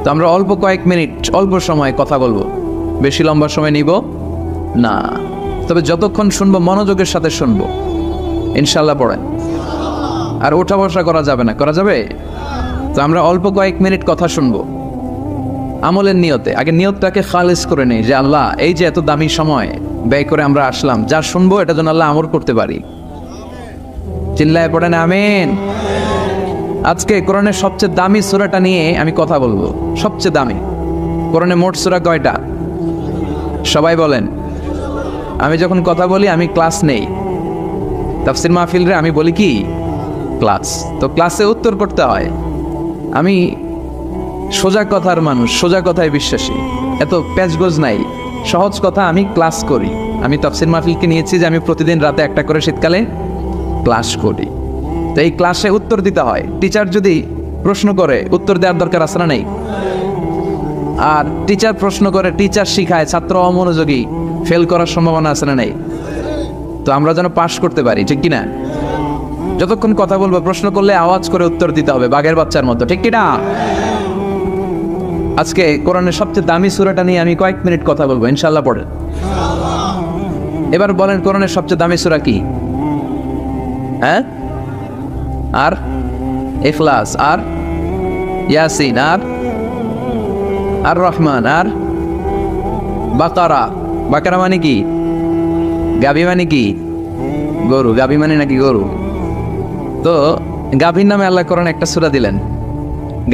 Speaker 1: তো আমরা অল্প কয়েক মিনিট, অল্প সময় কথা বলবো, বেশি লম্বা সময় নিব না। তবে যতক্ষণ শুনবো মনোযোগের সাথে শুনবো, ইনশাল্লাহ পড়েন। আর ওঠা বসা করা যাবে না, করা যাবে? তো আমরা অল্প কয়েক মিনিট কথা শুনবো আমলের নিয়তে। আগে নিয়তটাকে খালেস করে নেই যে আল্লাহ, এই যে এত দামি সময় ব্যয় করে আমরা আসলাম, যা শুনবো এটা যেন আল্লাহ আমল করতে পারি। চিল্লায় পড়েন আমিন। আজকে কোরআনের সবচেয়ে দামি সূরাটা নিয়ে আমি কথা বলবো। সবচেয়ে দামি। কোরআনে মোট সূরা কয়টা? সবাই বলেন। আমি যখন কথা বলি আমি ক্লাস নেই, তাফসীর মাহফিলরে আমি বলি কি ক্লাস। তো ক্লাসে উত্তর করতে হয়। আমি সোজা কথার মানুষ, সোজা কথায় বিশ্বাসী, এত প্যাচগোজ নাই, সহজ কথা। আমি ক্লাস করি। আমি তাফসীর মাহফিলকে নিয়েছি যে আমি প্রতিদিন রাতে একটা করে শীতকালে ক্লাস করি। তো এই ক্লাসে উত্তর দিতে হয়। টিচার যদি প্রশ্ন করে উত্তর দেওয়ার দরকার আছে না নেই? আর টিচার প্রশ্ন করে, টিচার শিখায়, ছাত্র অমনোযোগী, ফেল করার সম্ভাবনা আছে না নেই? তো আমরা যেন পাশ করতে পারি, ঠিক কিনা? যতক্ষণ কথা বলবো, প্রশ্ন করলে আওয়াজ করে উত্তর দিতে হবে, বাঘের বাচ্চার মতো, ঠিক কিনা? আজকে কোরআনের সবচেয়ে দামি সূরাটা নিয়ে আমি কয়েক মিনিট কথা বলবো, ইনশাআল্লাহ পড়েন। এবার বলেন কোরআনের সবচেয়ে দামি সূরা কি? হ্যাঁ? আর ইখলাস, আর ইয়াসিন, আর রহমান, আর বাকারা। বাকারা মানে কি? গাভী মানে কি? গরু। গাভী মানে নাকি গরু? তো গাভীর নামে আল্লাহ কোরআন একটা সূরা দিলেন।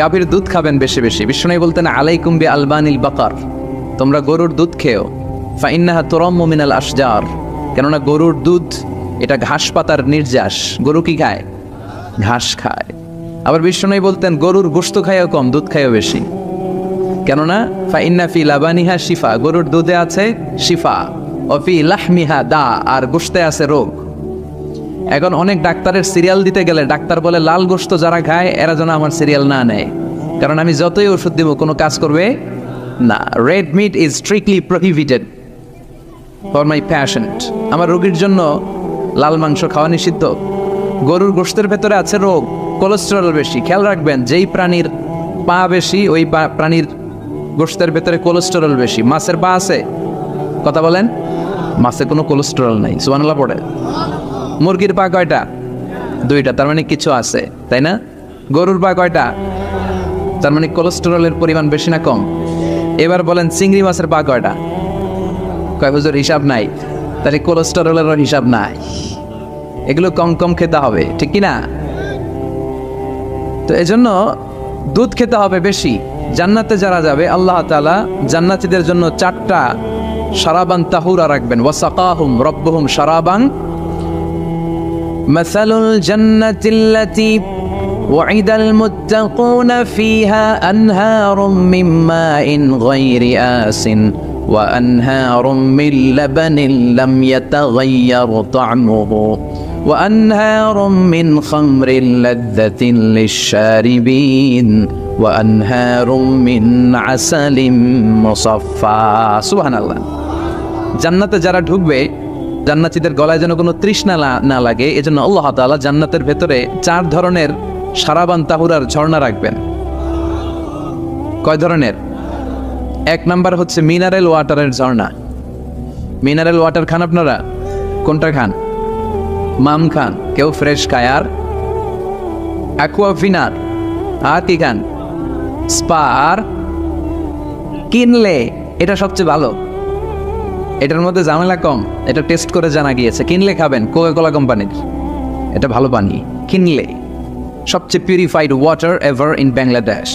Speaker 1: গাভীর দুধ খাবেন বেশি বেশি। বিষ্ণু বলতেন আলাইকুম বি আলবানিল বাকার, তোমরা গরুর দুধ খেও। ফা ইন্নাহা তুরাম্মু মিনাল আশজার, কেননা গরুর দুধ এটা ঘাস পাতার নির্যাস। গরু কি খায়? ঘাস খায়। আবার বিষ্ণু বলতেন গরুর গোশত খায়ও কম, দুধ খায়ও বেশি, কেননা ফা ইন্না ফি লাবানিহা শিফা, গরুর দুধে আছে শিফা, ও ফি লাহমিহা দা, আর গোশতে আছে রোগ। এখন অনেক ডাক্তারের সিরিয়াল দিতে গেলে ডাক্তার বলে লাল গোশত যারা খায় এরা যেন আমার সিরিয়াল না নেয়, কারণ আমি যতই ওষুধ দিব কোনো কাজ করবে না। Red meat is strictly prohibited for my patient, আমার রোগীর জন্য লাল মাংস খাওয়া নিষিদ্ধ। গরুর গোশতের ভেতরে আছে রোগ, কোলেস্টেরল বেশি। খেয়াল রাখবেন, যেই প্রাণীর পা বেশি ওই প্রাণীর গোশতের ভেতরে কোলেস্টেরল বেশি। মাছের পা আছে? কথা বলেন। মাছে কোনো কোলেস্টেরল নাই, সুবহানাল্লাহ পড়ে। মুরগির পা কয়টা? 2টা, তার মানে কিছু আছে, তাই না? গরুর পা কয়টা? তার মানে কোলেস্টেরলের পরিমাণ বেশি না কম? এবার বলেন চিংড়ি মাছের পা কয়টা? কয় হুজুর হিসাব নাই। তাহলে কোলেস্টেরলেরও হিসাব নাই। এগুলো কম কম খেতে হবে, ঠিক কি না? তো এজন্য দুধ খেতে হবে বেশি। জান্নাতে যারা যাবে আল্লাহ তাআলা জান্নাতীদের জন্য 4টা শারাবান তাহুরা রাখবেন। ওয়াসাকাহুম রাব্বুহুম শারাবান মাসালুল জান্নাতিল্লাতী ওয়াইদাল মুত্তাকুনা ফিহা আনহারুম মিন মাইন গায়রি আসিন ওয়া আনহারুম মিন লাবানিন লাম ইয়াতাগায়্যার তা'মুহু ওয়া আনহারুম মিন খামরিন লাযযাতিন লিশ-শারিবিন ওয়া আনহারুম মিন আসালিম মুসাফফা। সুবহানাল্লাহ। জান্নাতে যারা ঢুকবে, জান্নাতীদের গলায় যেন কোনো তৃষ্ণা না লাগে, এজন্য আল্লাহ তাআলা জান্নাতের ভেতরে 4 ধরনের শারাবান তাহুরার ঝর্ণা রাখবেন। কয় ধরনের? 1 নাম্বার হচ্ছে মিনারেল ওয়াটারের ঝর্ণা। মিনারেল ওয়াটার খান আপনারা? কোনটা খান? মাম খান, কেউ ফ্রেশ খায়। আর অ্যাকুয়াফিনার, আর কি খান? স্পা। আর কিনলে, এটা সবচেয়ে ভালো, এটার মধ্যে ঝামেলা কম, এটা টেস্ট করে জানা গিয়েছে। কিনলে খাবেন কোকা-কোলা কোম্পানির, এটা ভালো পানি। কিনলে সবচেয়ে purified water ever in Bangladesh.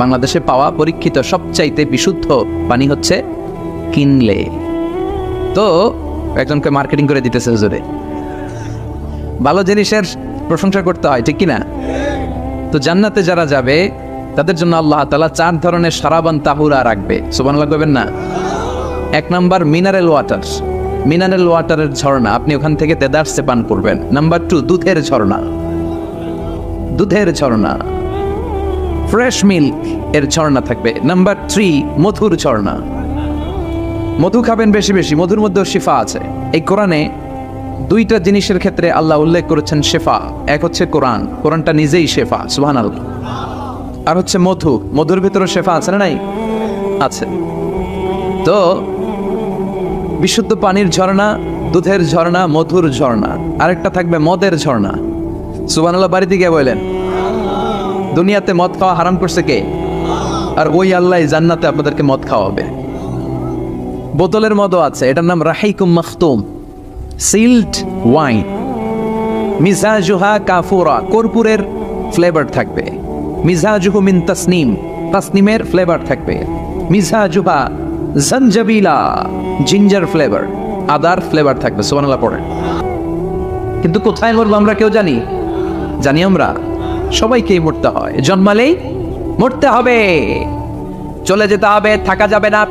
Speaker 1: বাংলাদেশে পাওয়া পরীক্ষিত সবচাইতে বিশুদ্ধ পানি হচ্ছে কিনলে। তো একজনকে মার্কেটিং করে দিতেছে হুজুরে। ভালো জিনিসের প্রশংসা করতে হয়, ঠিক কিনা? তো জান্নাতে যারা যাবে তাদের জন্য আল্লাহ তাআলা 4 ধরনের শারাবান তাহুরা রাখবে। সুবহানাল্লাহ কইবেন না? 1 নাম্বার মিনারেল ওয়াটার, মিনারেল ওয়াটারের ঝর্ণা, আপনি ওখান থেকে দেদারসে পান করবেন। নাম্বার 2, দুধের ঝর্ণা, দুধের ঝর্ণা, ফ্রেশ মিল্ক এর ঝর্ণা থাকবে। নাম্বার 3, মধুর ঝর্ণা, মধু খাবেন বেশি বেশি, মধুর মধ্যেও শিফা আছে। এই কোরআনে দুইটা জিনিসের ক্ষেত্রে আল্লাহ উল্লেখ করেছেন শেফা। এক হচ্ছে কোরআন, কোরআনটা নিজেই শেফা, সুবহানাল্লাহ। আর হচ্ছে মধু, মধুর ভিতরে শেফা আছে না নাই? আছে। তো বিশুদ্ধ পানির ঝর্ণা, দুধের ঝর্ণা, মধুর ঝর্ণা, আরেকটা থাকবে মদের ঝর্ণা। সুবহানাল্লাহ বাড়িতে গিয়ে বলেন, দুনিয়াতে মদ খাওয়া হারাম করছে কে? আর ওই আল্লাহ জান্নাতে আপনাদেরকে মদ খাওয়াবে। বোতলের মদও আছে, এটার নাম রাহিকুম মাখতুম, সিল্ড ওয়াইন। মিজাজুহা কাফুরা, কর্পূরের ফ্লেভার থাকবে। মিজাজুহু মিন তাসনিম, তাসনিমের ফ্লেভার থাকবে। মিজাজুহা জানজাবিলা, জিঞ্জার ফ্লেভার, আদার ফ্লেভার থাকবে। সুবহানাল্লাহ পড়েন। কিন্তু কোথায় মরবো আমরা কেউ জানি? জানি আমরা? সবাইকেই মরতে হয়, জন্মালেই মরতে হবে, চলে যেতে হবে, থাকা যাবে না।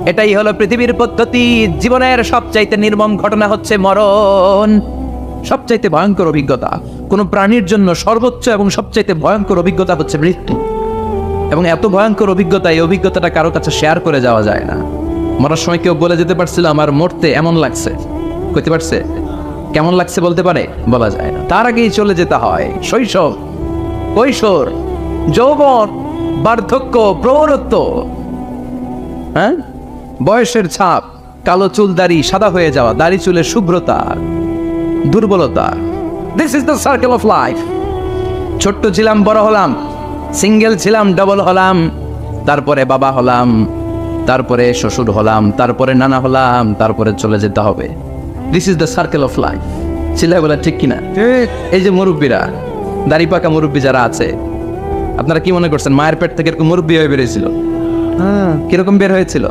Speaker 1: এটাই হলো পৃথিবীর পদ্ধতি। জীবনের সবচাইতে নির্মম ঘটনা হচ্ছে মরণ, সবচাইতে ভয়ঙ্কর অভিজ্ঞতা। কোন প্রাণীর জন্য সর্বোচ্চ এবং সবচাইতে ভয়ঙ্কর অভিজ্ঞতা হচ্ছে মৃত্যু। এবং এত ভয়ঙ্কর অভিজ্ঞতা, এই অভিজ্ঞতাটা কারো কাছে শেয়ার করে যাওয়া যায় না। মরার সময় কেউ বলে যেতে পারছিল আমার মরতে এমন লাগছে, কইতে পারছে? কেমন লাগছে বলতে পারে? বলা যায় না। তার আগেই চলে যেতে হয় শৈশব, কৈশোর, যৌবন, বার্ধক্য, প্রৌঢ়ত্ব, হ্যাঁ, বয়সের ছাপ, কালো চুল দাড়ি সাদা হয়ে যাওয়া, দাড়ি চুলের শুভ্রতা, দুর্বলতা। This is the circle of life. ছোট্ট ছিলাম, বড় হলাম, সিঙ্গেল ছিলাম, ডাবল হলাম, তারপরে বাবা হলাম, তারপরে শ্বশুর হলাম, তারপরে নানা হলাম, তারপরে চলে যেতে হবে। This is the circle of life. চিল্লায় বলে ঠিক কিনা? এই যে মুরব্বীরা, দাড়ি পাকা মুরব্বী যারা আছে, আপনারা কি মনে করছেন মায়ের পেট থেকে এরকম মুরব্বী হয়ে বেরিয়েছিল? কিরকম বের হয়েছিল?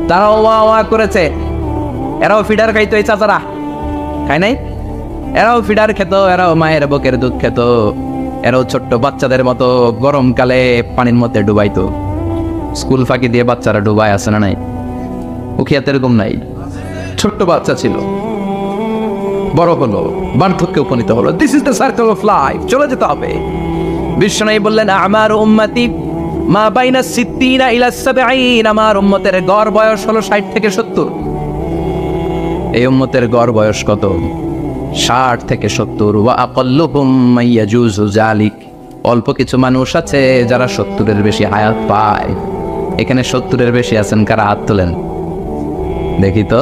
Speaker 1: তারাও ওয়া ওয়া করেছে, এরাও ফিডার খাইতো, এই চাচারা খায় নাই? এরাও ফিডার খেত, এরাও মায়ের বুকের দুধ খেত, এরাও ছোট্ট বাচ্চাদের মতো গরমকালে পানির মধ্যে ডুবাইতো। স্কুল ফাঁকি দিয়ে বাচ্চারা ডুবায়, আছে না নাই? উখিয়াতে এরকম নাই? ছোট্ট বাচ্চা ছিল, বড় হলো, বার্ধক্যে উপনীত হলো। This is the circle of life. চলে যেতে হবে। বিশ্বনবী বললেন, আমার উম্মতি মা বাইনা সিত্তিনা ইলা সাবঈন, আমার উম্মতের গড় বয়স হলো 60 থেকে 70। এই উম্মতের গড় বয়স কত? 60 থেকে 70। ওয়া আকাল্লুহুম মাইয়াজুজু যালিক, অল্প কিছু মানুষ আছে যারা 70-এর বেশি হায়াত পায়। এখানে 70-এর বেশি আছেন কারা? হাত তোলেন দেখি তো।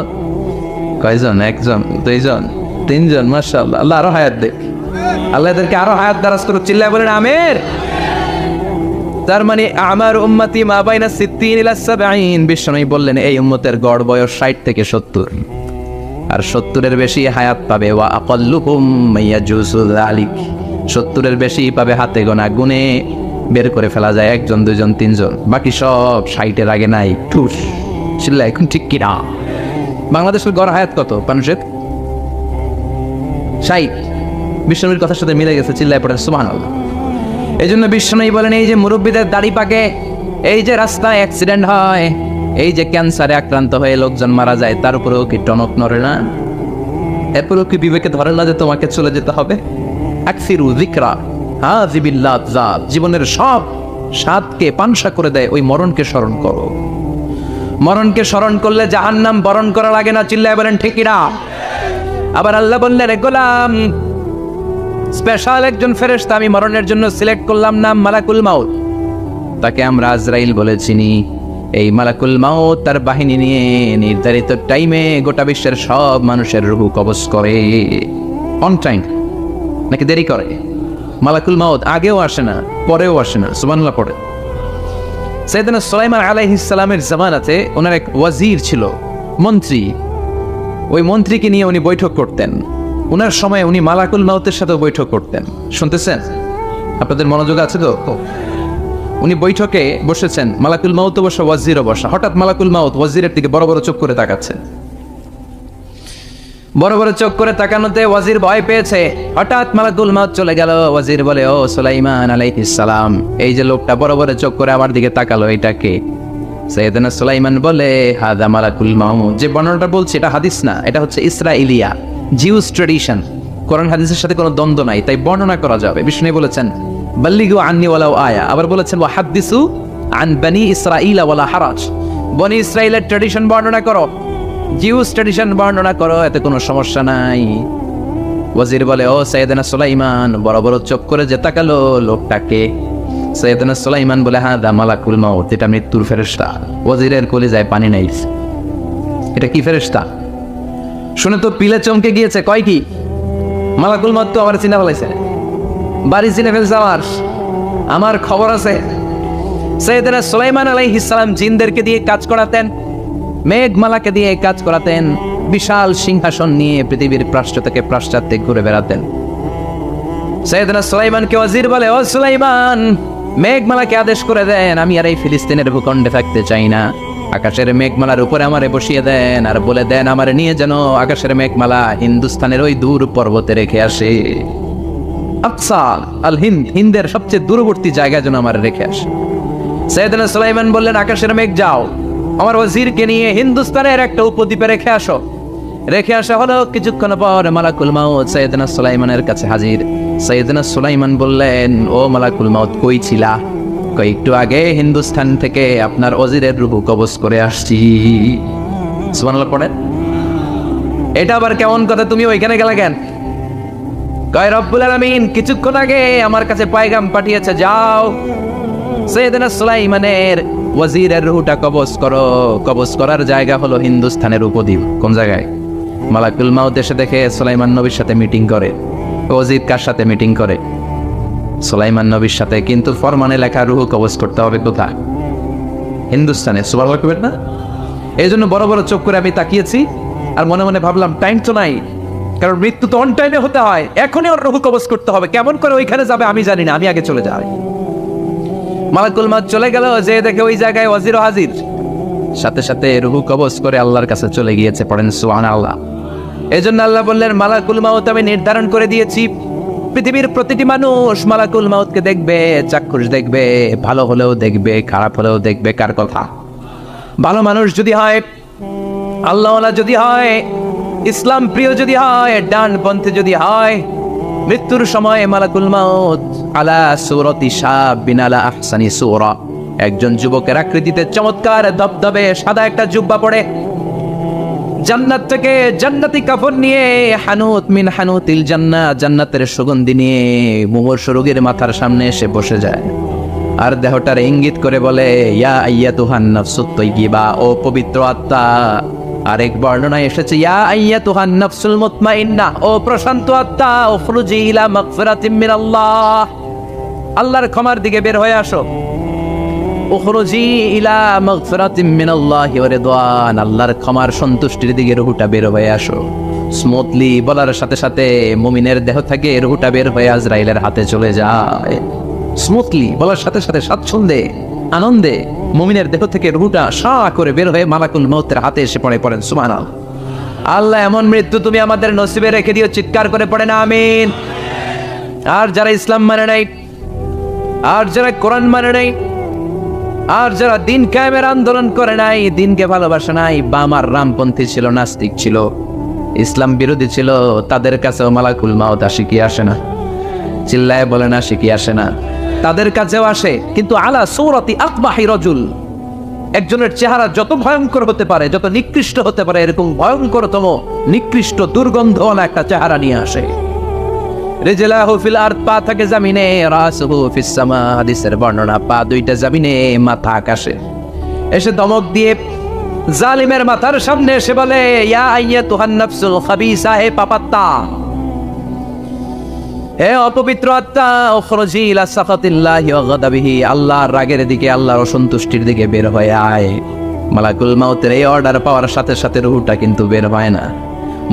Speaker 1: কয়জন? একজন, দুইজন, তিনজন? মাশাআল্লাহ, আল্লাহ আরো হায়াত দেখ। আল্লাহ এদেরকে আরো হায়াত দারাজ করুক। চিল্লায় বলেন আমির। তার মানে আমার উম্মতি মা বাইনা সিত্তিন ইলা সাবঈন। বিশ্বনবী বললেন এই উম্মতের গড় বয়স 60 থেকে 70, আর 70-এর বেশি হায়াত পাবে। ওয়া আকাল্লুহুম মাইয়াজুজু যালিক, 70-এর বেশি পাবে হাতে গোনা, গুনে বের করে ফেলা যায়, একজন, দুইজন, তিনজন। বাকি সব 60-এর আগে নাই। ঠুস। চিল্লা এখন ঠিক কিনা? বাংলাদেশের গড় হায়াত কত মানুষের? 60। বিশ্বনবীর কথার সাথে মিলে গেছে। চিল্লায় পড়েন সুবহানাল্লাহ। এই জন্য বিশ্বনবী বলেন, এই যে মুরব্বীদের দাড়ি পাকে, এই যে রাস্তায় অ্যাক্সিডেন্ট হয়, এই যে ক্যান্সারে আক্রান্ত হয়ে লোকজন মারা যায়, তার উপরেও কি টনক নড়ে না? এরপরেও কি বিবেকে ধরে না যে তোমাকে চলে যেতে হবে? আকসিরু যিকরা হাযিবিল লাযযাত, জীবনের সব স্বাদকে পানসা করে দেয় ওই মরণকে স্মরণ করো। মরণকে স্মরণ করলে জাহান্নাম বরণ করা লাগে না। চিল্লায় বলেন ঠিক কিনা? আবার আল্লাহ বললেন, গোলাম, স্পেশাল একজন ফেরেশতা আমি মরণের জন্য সিলেক্ট করলাম, নাম মালাকুল মাউত। তাকে আমরা আজরাইল বলে চিনি। এই মালাকুল মাউত তার বাহিনী নিয়ে নির্ধারিত টাইমে গোটা বিশ্বের সব মানুষের রূহ কবজ করে। অন টাইম নাকি দেরি করে? মালাকুল মাউত আগেও আসে না, পরেও আসে না। সুবহানাল্লাহ পড়ে। সাইয়েদনা সুলাইমান আলাইহিস সালামের জামানাতে ওনার এক ওয়াজির ছিল, মন্ত্রী। ওই মন্ত্রীকে নিয়ে উনি বৈঠক করতেন। ওনার সময় উনি মালাকুল মাউতের সাথে বৈঠক করতেন। শুনতেছেন? আপনাদের মনোযোগ আছে তো? উনি বৈঠকে বসেছেন, মালাকুল মাউত বসা, ওয়াজিরও বসা। হঠাৎ মালাকুল মাউত ওয়াজিরের দিকে বড় বড় চোখ করে তাকাচ্ছে। বড় বড় চোখ করে তাকানোতে ওয়াজির ভয় পেয়েছে। হঠাৎ মালাকুল মাউত চলে গেল। ওয়াজির বলে, ও সুলাইমান আলাইহিস সালাম, এই যে লোকটা বড় বড় চোখ করে আমার দিকে তাকালো, এটা কে? সাইয়েদনা সুলাইমান বলে হাদা মালাকুল মাউত। যে বর্ণনাটা বলছে এটা হাদিস না, এটা হচ্ছে ইসরাইলিয়া, জিউস ট্র্যাডিশন। কোরআন হাদিসের সাথে কোনো দ্বন্দ্ব নাই, তাই বর্ণনা করা যাবে। বিষ্ণু বলেছেন বাল্লিগু আন্নি ওয়ালাউ আয়া, আবার বলেছেন ওয়া হাদিসু আন বনি ইসরাইল ওয়ালা হারাজ, বনি ইসরাইলের ট্র্যাডিশন বর্ণনা করো, জিউস ট্র্যাডিশন বর্ণনা করো, এতে কোনো সমস্যা নাই। ওয়াজির বলে ও সাইয়েদনা সুলাইমান, বড় বড় চোখ করে যে তাকালো লোকটাকে। সাইয়েদনা সুলাইমান বলে হাদা মালাকুল মাউত, এটা মৃত্যুর ফেরেশতা। ওয়াজিরের কলিজায় পানি নাই, এটা কি ফেরেশতা? শুনে তো পিলে চমকে গিয়েছে, কয় কি মালাকুল মাউত তো আমার চিনা ফেলাইছে, বাড়ি চিনে ফেলছে, আমার খবর আছে। সাইয়েদনা সুলাইমান আলাইহিস সালাম জিনদেরকে দিয়ে কাজ করাতেন, মেঘমালাকে দিয়ে কাজ করাতেন, বিশাল সিংহাসন নিয়ে পৃথিবীর প্রাচ্য থেকে পাশ্চাত্যে ঘুরে বেড়াতেন। সাইয়েদনা সুলাইমানকে ওয়াজির বলে ও সুলাইমান, মেঘমালাকে আদেশ করে দেন আমি আর এই ফিলিস্তিনের ভূখণ্ডে থাকতে চাই না, আকাশের মেঘমালার উপরে আমারে বসিয়ে দেন, আর বলে দেন আমারে নিয়ে যেন আকাশের মেঘমালা হিন্দুস্তানের ওই দূর পর্বতে রেখে আসে, আকসা আল হিন্দ, হিন্দের সবচেয়ে দূরবর্তী জায়গা যেন আমার রেখে আসে। সাইয়েদনা সুলাইমান বললেন আকাশের মেঘ যাও, আমার ওয়াজিরকে নিয়ে হিন্দুস্তানের একটা উপদ্বীপে রেখে আসো। রেখে আসা হলো, কিছুক্ষণ পর মালাকুল মাউত সাইয়েদনা সুলাইমানের কাছে হাজির। সাইয়েদনা সুলাইমান বললেন ও মালাকুল মাউত, কই ছিলা? কই একটু আগে হিন্দুস্তান থেকে আপনার ওয়াজিরের রূহ কবজ করে আসছি। সুবহানাল্লাহ পড়েন। এটা আবার কেমন কথা, তুমি ওইখানে গেলে কেন? কয় রব্বুল আলামিন কিছুক্ষণ আগে আমার কাছে পায়গাম পাঠিয়েছে, যাও সাইয়েদনা সুলাইমানের ওয়াজিরের রূহটা কবজ করো। কবজ করার জায়গা হলো হিন্দুস্তানের উপদ্বীপ। কোন জায়গায়? মালাকুল মাউত এসে দেখে সুলাইমান নবীর সাথে মিটিং করে। ওয়াজির কার সাথে মিটিং করে? সুলাইমান নবীর সাথে। কিন্তু ফরমানে লেখা রূহ কবজ করতে হবে কোথায়? হিন্দুস্তানে। সুবহানাল্লাহ কইবেন না? এই জন্য বড় বড় চোখ করে আমি তাকিয়েছি, আর মনে মনে ভাবলাম টাইম তো নাই, কারণ মৃত্যু তো অন টাইমে হতে হয়, এখনই ওর রূহ কবজ করতে হবে। কেমন করে ওইখানে যাবে আমি জানি না, আমি আগে চলে যাই। মালাকুল মাউত চলে গেল, যে দেখে ওই জায়গায় ওয়াজিরও হাজির, সাথে সাথে রূহ কবজ করে আল্লাহর কাছে চলে গিয়েছে। পড়েন সুবহানাল্লাহ। এই জন্য আল্লাহ বললেন মালাকুল মাউত আমি নির্ধারণ করে দিয়েছি, পৃথিবীর প্রতিটি মানুষ মালাকুল মাউতকে দেখবে, চাক্ষুষ দেখবে, ভালো হলেও দেখবে, খারাপ হলেও দেখবে। কার কথা? ভালো মানুষ যদি হয়, আল্লাহওয়ালা যদি হয়, ইসলাম প্রিয় যদি হয়, ডানপন্থী যদি হয়, মৃত্যুর সময় মালাকুল মাউত আলা সূরাতি শাবিন আলা আহসানি সূরা, একজন যুবকের আকৃতিতে চমৎকার ধবধবে সাদা একটা জুব্বা পরে, জান্নাত থেকে জান্নাতি কাফন নিয়ে, হানুত মিন হানুতিল জান্নাত, জান্নাতের সুগন্ধি নিয়ে মুমূর্ষু রোগীর মাথার সামনে এসে বসে যায়, আর দেহটার ইঙ্গিত করে বলে ইয়া আইয়াতুহান নাফসুত তাইয়্যিবা, ও পবিত্র আত্মা। আরেক বর্ণনায় এসেছে ইয়া আইয়াতুহান নাফসুল মুতমাইন্নাহ, ও প্রশান্ত আত্মা, উখরুজি ইলা মাগফিরাতিম মিনাল্লাহ, আল্লাহর ক্ষমার দিকে বের হয়ে আসো। উখরুজি ইলা মাগফিরাতিম মিনাল্লাহি ওয়া রিদওয়ান, আল্লাহর ক্ষমার সন্তুষ্টির দিকে রূহটা বের হয়ে আসো। স্মুথলি বলার সাথে সাথে মুমিনের দেহ থেকে রূহটা বের হয়ে আজরাইলের হাতে চলে যায়। স্মুথলি বলার সাথে সাথে স্বাচ্ছন্দ্যে আনন্দে মুমিনের দেহ থেকে রূহটা সা করে বের হয়ে মালাকুল মাউতের হাতে এসে পড়ে। পড়েন সুবহানাল্লাহ। আল্লাহ এমন মৃত্যু তুমি আমাদের নসিবে রেখে দিও, চিৎকার করে পড়েন আমিন। আর যারা ইসলাম মানে নাই, আর যারা কোরআন মানে নাই, আর যারা দিন কায়েমের আন্দোলন করে নাই, দিনকে ভালোবাসে নাই, বাম আর রামপন্থী ছিল, নাস্তিক ছিল, ইসলাম বিরোধী ছিল, তাদের কাছেও মালাকুল মাউত আসে কি আসে না? চিল্লায় বলেন আসে কি আসে না? তাদের কাছেও আসে, কিন্তু আলা সূরাতি আকবাহি রাজুল, একজনের চেহারা যত ভয়ঙ্কর হতে পারে, যত নিকৃষ্ট হতে পারে, এরকম ভয়ঙ্করতম নিকৃষ্ট দুর্গন্ধওয়ালা একটা চেহারা নিয়ে আসে। রিজলাহু ফিল আরদ, পা থাকে জমিনে, রাসুহু ফিস সামা, হাদিসের বর্ণনা, পা দুইটা জমিনে, মাথা আকাশে। এসে ধমক দিয়ে জালিমের মাথার সামনে এসে বলে ইয়া আইয়াতুহান নাফসুল খাবিসা, হে পাপাত্তা, হে অপবিত্র আত্মা, উখরুজি ইলা সাখাতিল্লাহি ওয়া গাদাবিহি, আল্লাহর রাগের দিকে, আল্লাহর অসন্তুষ্টির দিকে বের হয়ে আয়। মালাকুল মাউতের এই অর্ডার পাওয়ার সাথে সাথে রূহটা কিন্তু বের হয় না।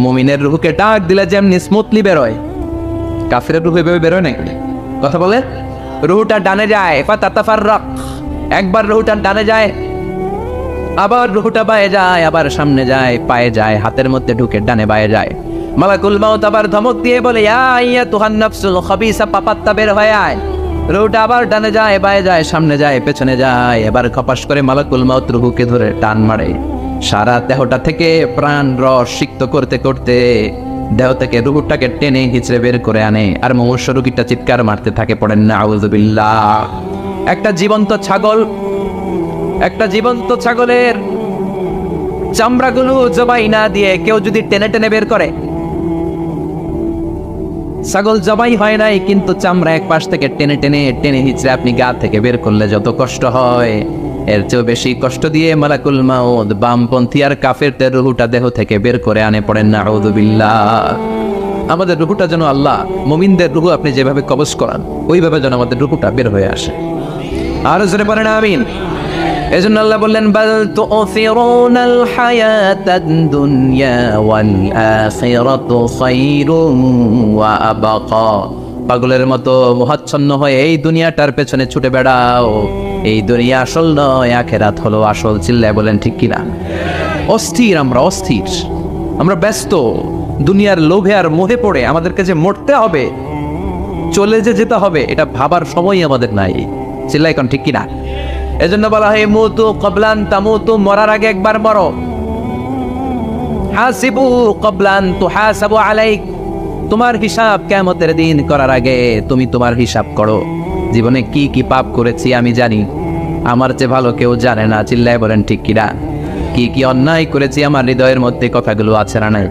Speaker 1: মুমিনের রূহকে ডাক দিলে যেমনি স্মুথলি বের হয়, কাফিরের রূহ এভাবে বের হয় নাকি? কথা বলে রূহটা ডানে যায়, ফাতাতাফাররাক, একবার রূহটা ডানে যায়, আবার রূহটা বায়ে যায়, আবার সামনে যায়, পায়ে যায়, হাতের মধ্যে ঢুকে ডানে বায়ে যায়। মালাকুল মাউত আবার ধমক দিয়ে বলে ইয়া আইয়াতুহান নাফসুল খাবিসা, পাপাত্তা বের হয়ে আয়। রুহটা আবার ডানে যায়, বায়ে যায়, সামনে যায়, পেছনে যায়। এবার খপাস করে মালাকুল মাউত রুহুকে ধরে টান মারে। সারা দেহটা থেকে প্রাণ রস সিক্ত করতে করতে দেহ থেকে রুহুটাকে টেনে হিচড়ে বের করে আনে। আর মুমূর্ষু রোগীটা চিৎকার মারতে থাকে, পড়েন না আউযুবিল্লাহ। একটা জীবন্ত ছাগলের চামড়াগুলো জবাই না দিয়ে কেউ যদি টেনে টেনে বের করে, ছাগল জবাই হয় নাই কিন্তু চামড়া এক পাশ থেকে টেনে টেনে টেনে হিচড়ে আপনি গা থেকে বের করলে যত কষ্ট হয়, এর চেয়েও বেশি কষ্ট দিয়ে মালাকুল মাউত বামপন্থী আর কাফেরদের রুহুটা দেহ থেকে বের করে আনে। পড়েন না আউযুবিল্লাহ। আমাদের রুহুটা যেন আল্লাহ, মুমিনদের রুহু আপনি যেভাবে কবজ করান ওইভাবে যেন আমাদের রুহুটা বের হয়ে আসে। আর জোরে পড়েন আমিন। এজন্য আল্লাহ বললেন, বাল তু'থিরুনাল হায়াতাদ দুনিয়া ওয়াল আখিরাতু খায়রুম ওয়া আবকা। পাগলের মতো মোহাচ্ছন্ন হয়ে এই দুনিয়াটার পেছনে ছুটে বেড়াও। এই দুনিয়া আসল নয়, আখিরাত হলো আসল। চিল্লায় বলেন ঠিক কিনা? অস্থির, আমরা ব্যস্ত দুনিয়ার লোভে আর মোহে পড়ে আমাদেরকে যে মরতে হবে, চলে যেতে হবে, এটা ভাবার সময়ই আমাদের নাই। চিল্লাই কোন ঠিক কিনা? এজন্য বলা হয় মুতু ক্বাবলান তামুতু, মরার আগে একবার মরো। হাসিবু ক্বাবলান তুহাসাবু আলাইক, তোমার হিসাব কিয়ামতের দিন করার আগে তুমি তোমার হিসাব করো। জীবনে কি কি পাপ করেছি আমি জানি, আমার চেয়ে ভালো কেউ জানে না। চিল্লায় বলেন ঠিক কিনা? কি কি অন্যায় করেছি আমার হৃদয়ের মধ্যে কথাগুলো আছে না নাই?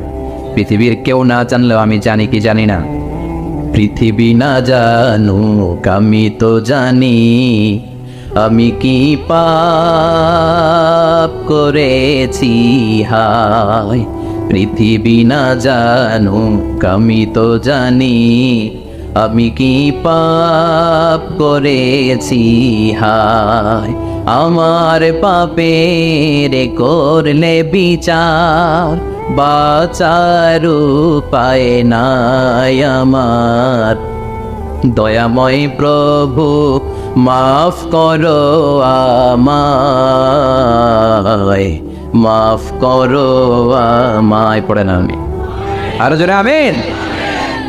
Speaker 1: পৃথিবীর কেউ না জানলেও আমি জানি কি জানি না? পৃথিবী না জানুক আমি তো জানি, আমি কি পাপ করেছি হায়। পৃথিবী না জানুক আমি তো জানি, আমি কি পাপ করেছি হায়। আমার পাপের করলে বিচার, বাঁচার উপায় নাই আমার। দয়াময় প্রভু মাফ করো আমায়, মাফ করো আমায়। পড়েন আমি আরো জোরে আমিন।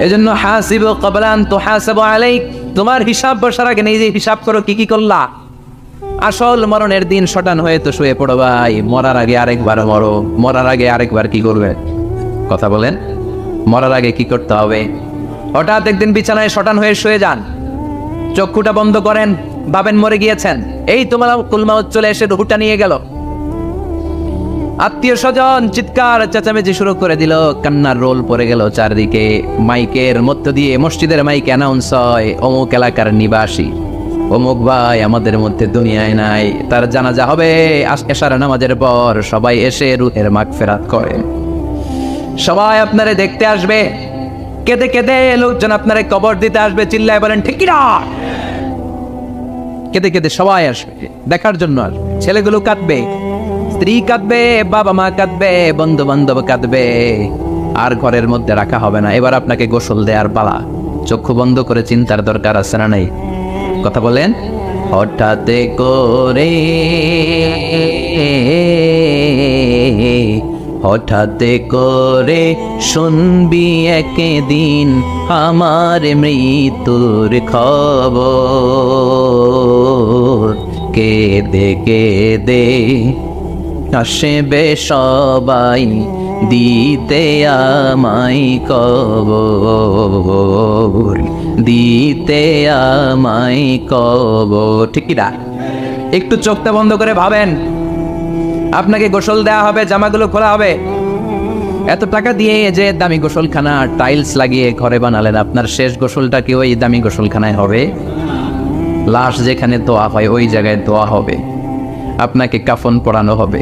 Speaker 1: এজন্য হাসিবু ক্বাবলান তুহাসাবু আলাইক, তোমার হিসাব বসার আগে নিজে হিসাব করো কি কি করলা। আসল মরণের দিন শটান হয়ে তো শুয়ে পড়ো ভাই, মরার আগে আরেকবার মরো। মরার আগে আরেকবার কি করবে? কথা বলেন, মরার আগে কি করতে হবে? হঠাৎ একদিন বিছানায় শটান হয়ে শুয়ে যান, চক্ষুটা বন্ধ করেন, ভাবেন মরে গিয়েছেন। এই তোমার কুলমাউত চলে এসে রুহুটা নিয়ে গেল। আত্মীয় স্বজন চিৎকার চেঁচামেচি শুরু করে দিল, কান্নার রোল পড়ে গেল চারদিকে। মাইকের মধ্য দিয়ে, মসজিদের মাইকে অ্যানাউন্স হয়, অমুক এলাকার নিবাসী অমুক ভাই আমাদের মধ্যে দুনিয়ায় নাই, তার জানাজা হবে এশার নামাজের পর। সবাই এসে রুহের মাগফিরাত করে। সবাই আপনারে দেখতে আসবে, কেঁদে কেঁদে লোকজন আপনারে কবর দিতে আসবে। চিল্লায় বলেন ঠিক কিনা? কেঁদে কেঁদে সবাই আসবে, দেখার জন্য আসবে। ছেলেগুলো কাঁদবে, স্ত্রী কাঁদবে, বাবা মা কাঁদবে, বন্ধু বান্ধব কাঁদবে। আর ঘরের মধ্যে রাখা হবে না। এবার আপনাকে গোসল দেওয়ার পালা। চক্ষু বন্ধ করে চিন্তার দরকার আছে না নাই? কথা বলেন। হঠাৎ করে, হঠাৎ করে শুনবি একদিন আমার মৃত্যুর খবর। কেঁদে কেঁদে আসবে সবাই দিতে আমায় কবর, দিতে আমায় কবর। ঠিক কিনা? একটু চোখটা বন্ধ করে ভাবেন, আপনাকে গোসল দেওয়া হবে, জামাগুলো খোলা হবে। এত টাকা দিয়ে যে দামি গোসলখানা টাইলস লাগিয়ে ঘরে বানালেন, আপনার শেষ গোসলটা কি ওই দামি গোসলখানায় হবে? লাশ যেখানে দোয়া হয় ওই জায়গায় দোয়া হবে। আপনাকে কাফন পরানো হবে।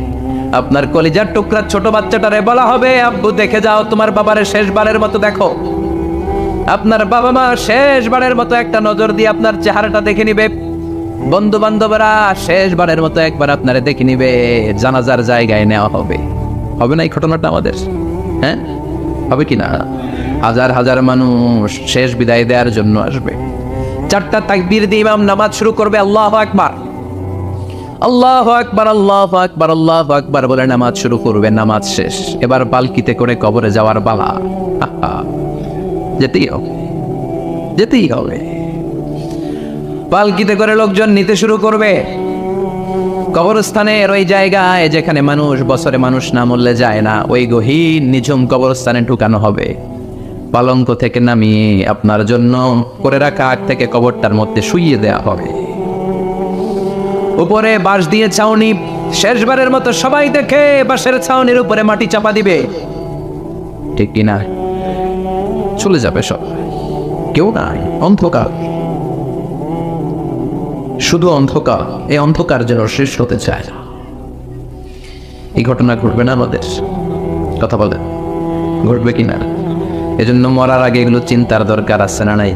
Speaker 1: আপনার কলিজার টুকরা ছোট বাচ্চাটারে বলা হবে, আব্বু দেখে যাও তোমার বাবারে শেষবারের মতো দেখো। আপনার বাবা মা শেষবারের মতো একটা নজর দিয়ে আপনার চেহারাটা দেখে নিবে। বন্ধু বান্ধবরা শেষবারের মতো একবার আপনারে দেখে নিবে। জানাজার জায়গায় নেওয়া হবে। হবে না এই ঘটনাটা আমাদের? হ্যাঁ, হবে কি না? হাজার হাজার মানুষ শেষ বিদায় দেওয়ার জন্য আসবে। চারটা তাকবীর দিয়ে ইমাম নামাজ শুরু করবে। আল্লাহু আকবার, আল্লাহু আকবার, আল্লাহু আকবার, আল্লাহু আকবার বলে নামাজ শুরু করবে। নামাজ শেষ। এবার পালকিতে করে কবরে যাওয়ার পালা। যেতেই হবে, যেতেই হবে। পালকিতে করে লোকজন নিতে শুরু করবে। কবরস্থানের ওই জায়গায় যেখানে বছরে মানুষ না মরলে যায় না, ওই গহীন নিঝুম কবরস্থানে ঢুকানো হবে। পালঙ্ক থেকে নামিয়ে আপনার জন্য করে রাখা আগ থেকে কবরটার মধ্যে শুইয়ে দেয়া হবে। উপরে বাঁশ দিয়ে ছাউনি, শেষবারের মতো সবাই দেখে বাঁশের ছাউনির উপরে মাটি চাপা দিবে, ঠিক কিনা? চলে যাবে সব, কেউ নাই, অন্ধকার, শুধু অন্ধকার। এই অন্ধকার যেন শেষ হতে চায়। এই ঘটনা ঘটবে না আমাদের? কথা বলে ঘটবে কিনা? এজন্য মরার আগে এগুলো চিন্তার দরকার আছে না নাই?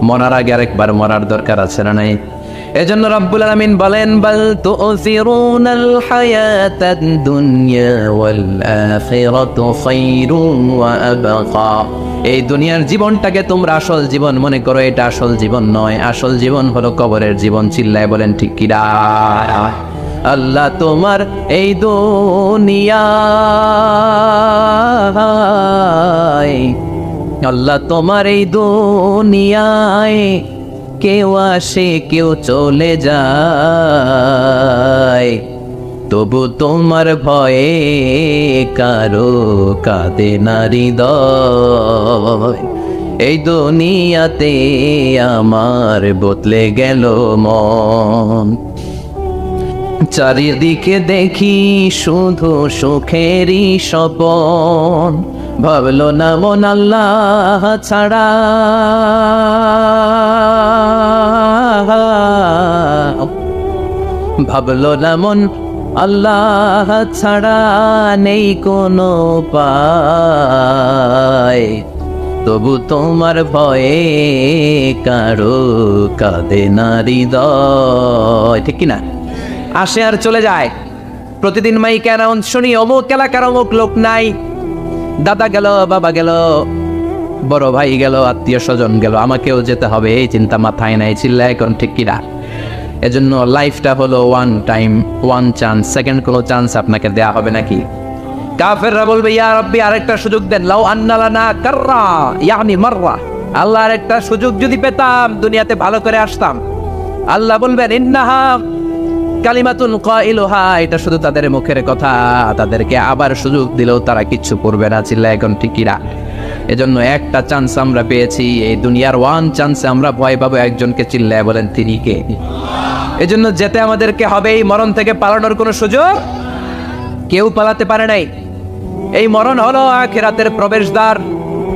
Speaker 1: মরার আগে আরেকবার মরার দরকার আছে না নাই? এজন্য রব্বুল আলামিন বলেন, বাল তুসিরুনাল হায়াতাদ দুনিয়া ওয়াল আখিরাতু খায়রুন ওয়া আবকা। এই দুনিয়ার জীবনটাকে তোমরা আসল জীবন মনে করো, এটা আসল জীবন নয়। আসল জীবন হলো কবরের জীবন। চিল্লায় বলেন ঠিক কি না? আল্লাহ তোমার এই দুনিয়ায়, আল্লাহ তোমার এই দুনিয়ায় কেউ আসে কেউ চলে যায়, তবু তোমার ভয়ে কারো কাঁদে না হৃদয়। এই দুনিয়াতে আমার বদলে গেল মন, চারিদিকে দেখি শুধু সুখেরই স্বপন। ভাবলো না মন আল্লাহ ছাড়া, ভাবলো না মন আল্লাহ ছাড়া নেই কোনো উপায়, তবু তোমার ভয়ে কারো কাঁদে না হৃদয়। ঠিক কিনা? আসে আর চলে যায়। প্রতিদিন মাইকে অ্যানাউন্স শুনি, অমুক এলাকার অমুক লোক নাই, দাদা গেল, বাবা গেল, বড় ভাই গেল, আত্মীয় স্বজন গেল, আমাকেও যেতে হবে, এই চিন্তা মাথায় নাই। চিল্লা এখন ঠিক কিনা? এজন্য লাইফটা হলো one time, one chance, second কোনো চান্স আপনাকে দেয়া হবে নাকি? কাফেররা বলবে, ইয়া রাব্বি আরেকটা সুযোগ দেন, লাউ আন্না লানা কাররা ইয়ানি মাররা, আল্লাহ আরেকটা সুযোগ যদি পেতাম দুনিয়াতে ভালো করে আসতাম। আল্লাহ বলবেন, ইন্নাহা কালিমাতুন কাইলুহা, এটা শুধু তাদের মুখের কথা, তাদেরকে আবার সুযোগ দিলেও তারা কিচ্ছু করবে না। চিল্লা এখন ঠিক কিনা? এজন্য একটা চান্স আমরা পেয়েছি, এই দুনিয়ার ওয়ান চান্সে আমরা ভয় পাবো একজনকে। চিল্লায় বলেন তিনি কে? এজন্য যেতে আমাদেরকে হবে। এই মরণ থেকে পালানোর কোনো সুযোগ কেউ পালাতে পারে নাই। এই মরণ হলো আখিরাতের প্রবেশদ্বার।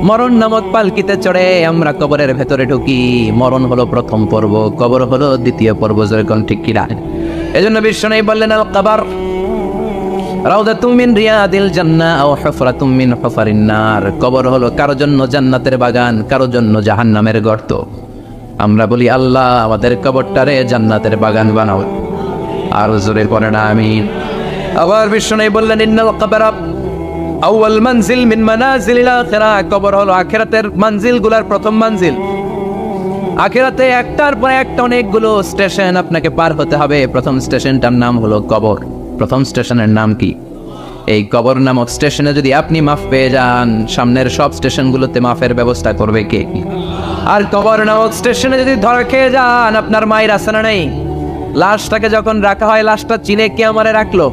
Speaker 1: মরণ নামক পালকিতে চড়ে আমরা কবরের ভেতরে ঢুকি। মরণ হলো প্রথম পর্ব, কবর হলো দ্বিতীয় পর্ব। যেরকম ঠিক কিনা? এজন্য বিশ্বনবী বললেন, আল কবর রাউদাতুম মিন রিয়াদিল জান্নাহ আও হুফরাতুম মিন হুফারিন নার। কবর হলো কারো জন্য জান্নাতের বাগান, কারো জন্য জাহান্নামের গর্ত। আমরা বলি, আল্লাহ আমাদের কবরটারে জান্নাতের বাগান বানাও। আর জোরে পড়ে না আমিন। আবার বিশ্বনবী বললেন, ইন্নাল কবর আউয়াল মানজিল মিন মানাজিলিল আখিরাহ। কবর হলো আখিরাতের মানজিলগুলোর প্রথম মানজিল। আখিরাতে একটার পর একটা অনেকগুলো স্টেশন আপনাকে পার হতে হবে। প্রথম স্টেশনটার নাম হলো কবর। প্রথম স্টেশনের নাম কি? এই কবর নামক স্টেশনে যদি আপনি মাফ পেয়ে যান, সামনের সব স্টেশনগুলোতে মাফের ব্যবস্থা করবে কে? আর কবর নামক স্টেশনে যদি ধরা খেয়ে যান, আপনার মায়ের আসানা নেই। লাশটাকে যখন রাখা হয়, লাশটা চিনে কে আমারে রাখলো,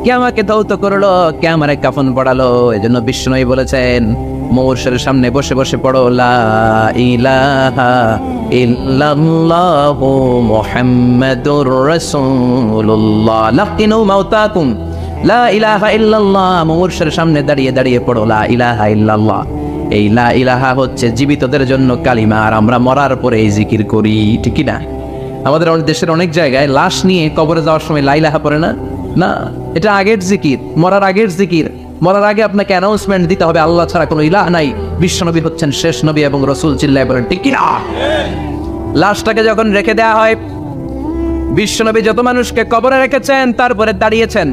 Speaker 1: কে আমাকে ধৌত করলো, কে আমারে কাফন পড়ালো। এজন্য বিষ্ণুই বলেছেন, মোর্শের সামনে বসে বসে পড়ো, লা ইলাহা ইল্লাল্লাহু মুহাম্মাদুর রাসূলুল্লাহ। লাকিনু মাউতাকুম, লা ইলাহা ইল্লাল্লাহ। মোর্শের সামনে দাঁড়িয়ে দাঁড়িয়ে পড়ো, লা ইলাহা ইল্লাল্লাহ। এই লা ইলাহা হচ্ছে জীবিতদের জন্য কালিমা, আর আমরা মরার পরে এই জিকির করি। ঠিক না? আমাদের দেশের অনেক জায়গায় লাশ নিয়ে কবরে যাওয়ার সময় লা ইলাহা পড়ে না। না, এটা আগের জিকির, মরার আগের জিকির। মরার আগে আপনাকে অ্যানাউন্সমেন্ট দিতে হবে, আল্লাহ ছাড়া কোনো ইলাহ নাই, বিশ্বনবী হচ্ছেন শেষ নবী এবং রাসূল। চিল্লায় বলেন ঠিক কি না? লাশটাকে যখন রেখে দেয়া হয়, বিশ্বনবী যত মানুষকে কবরে রেখেছেন তারপরে দাঁড়িয়েছেন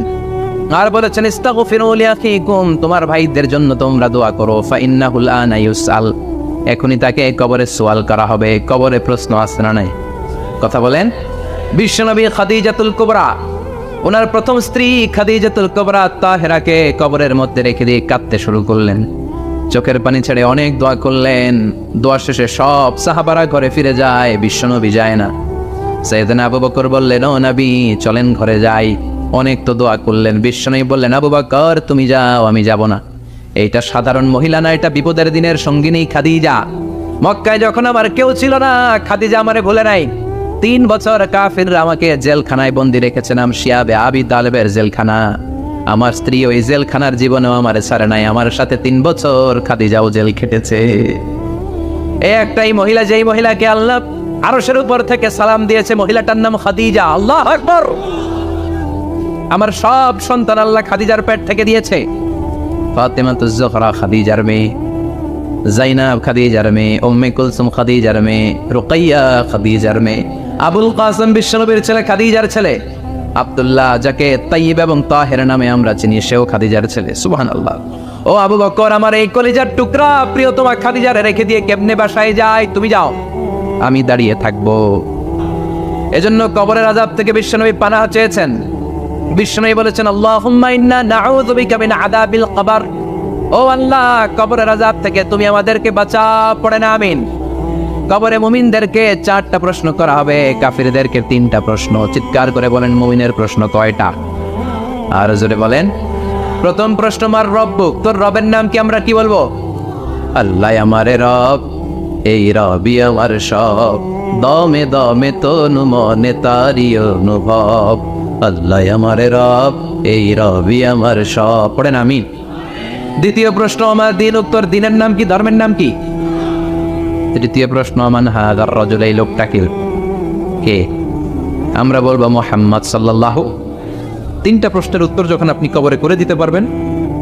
Speaker 1: আর বলেছেন, ইস্তাগফিরু লিআখিকুম, তোমার ভাইদের জন্য তোমরা দোয়া করো, ফা ইন্নাহুল আনা ইউসাল, এখনই তাকে কবরে সওয়াল করা হবে। কবরে প্রশ্ন আসছে না নাই? কথা বলেন। বিশ্বনবী খাদিজাতুল কুবরা, ওনার প্রথম স্ত্রী খাদিজাতুল কুবরা তাহেরাকে কবরের মধ্যে রেখে দিয়ে কাঁদতে শুরু করলেন। চোখের পানি ছেড়ে অনেক দোয়া করলেন। দোয়া শেষে সব সাহাবারা ঘরে ফিরে যায়, বিশ্বনবী যায় না। সাইয়েদনা আবু বকর বললেন, ও নবী চলেন ঘরে যাই। অনেক তো দোয়া করলেন। বিশ্বনবী বললেন, আবু বকর তুমি যাও, আমি যাব না। এইটা সাধারণ মহিলা না, এটা বিপদের দিনের সঙ্গিনী খাদিজা। মক্কায় যখন আমার কেউ ছিল না, খাদিজা আমারে ভুলে নাই। 3 বছর কাফিররা আমাকে জেলখানায় বন্দি রেখেছে, নাম শিয়াবে আবি তালেবের জেলখানা। আমার স্ত্রী ওই জেলখানার জীবনেও আমার ছাড়ে নাই, আমার সাথে 3 বছর খাদিজাও জেল খেটেছে। এই একটাই মহিলা, যেই মহিলাকে আল্লাহ আরশের উপর থেকে সালাম দিয়েছে, মহিলাটার নাম খাদিজা। আল্লাহু আকবার। আমার সব সন্তান আল্লাহ খাদিজার পেট থেকে দিয়েছে। ফাতেমাতুজ জোহরা খাদিজার মেয়ে, জাইনাব খাদিজার মেয়ে, উম্মে কুলসুম খাদিজার মেয়ে, রুকাইয়া খাদিজার মেয়ে, আবুল কাসেম বিশ্বনবীর ছেলে খাদিজার ছেলে, আব্দুল্লাহ যাকে তাইয়্যিব এবং তাহের নামে আমরা চিনি, সেও খাদিজার ছেলে। সুবহানাল্লাহ। ও আবু বকর, আমার এই কলিজার টুকরা প্রিয়তমা খাদিজারে রেখে দিয়ে কেমনে বাসায় যায়? তুমি যাও, আমি দাঁড়িয়ে থাকবো। এজন্য কবরের আযাব থেকে বিশ্বনবী পানাহ চেয়েছেন। বিশ্বনবী বলেছেন, আল্লাহুম্মা ইন্না নাউযু বিকা মিন আযাবিল কবর। ও আল্লাহ, কবরের আযাব থেকে তুমি আমাদেরকে বাঁচাও। পড়েন আমিন। কবরে মুমিনদেরকে 4টা প্রশ্ন করা হবে, কাফিরদেরকে 3টা প্রশ্ন। চিৎকার করে বলেন, মুমিনের প্রশ্ন কয়টা? আর জোরে বলেন। প্রথম প্রশ্ন, মার রব্বুক, তোর রবের নাম কি? আমরা কি বলবো? আল্লাহ আমারে রব, এই রবি আমার সব, দমে দমে তনু মনে তারি অনুভব। আল্লাহ আমারে রব, এই রবি আমার সব। পড়েন আমিন। দ্বিতীয় প্রশ্ন, আমার দিন, উত্তর দিনের নাম কি? ধর্মের নাম কি? তৃতীয় প্রশ্ন, আমান হাযার রাজুল, এই লোকটা কে? আমরা বলবো মুহাম্মদ সাল্লাল্লাহু। 3টা প্রশ্নের উত্তর যখন আপনি কবরে করে দিতে পারবেন,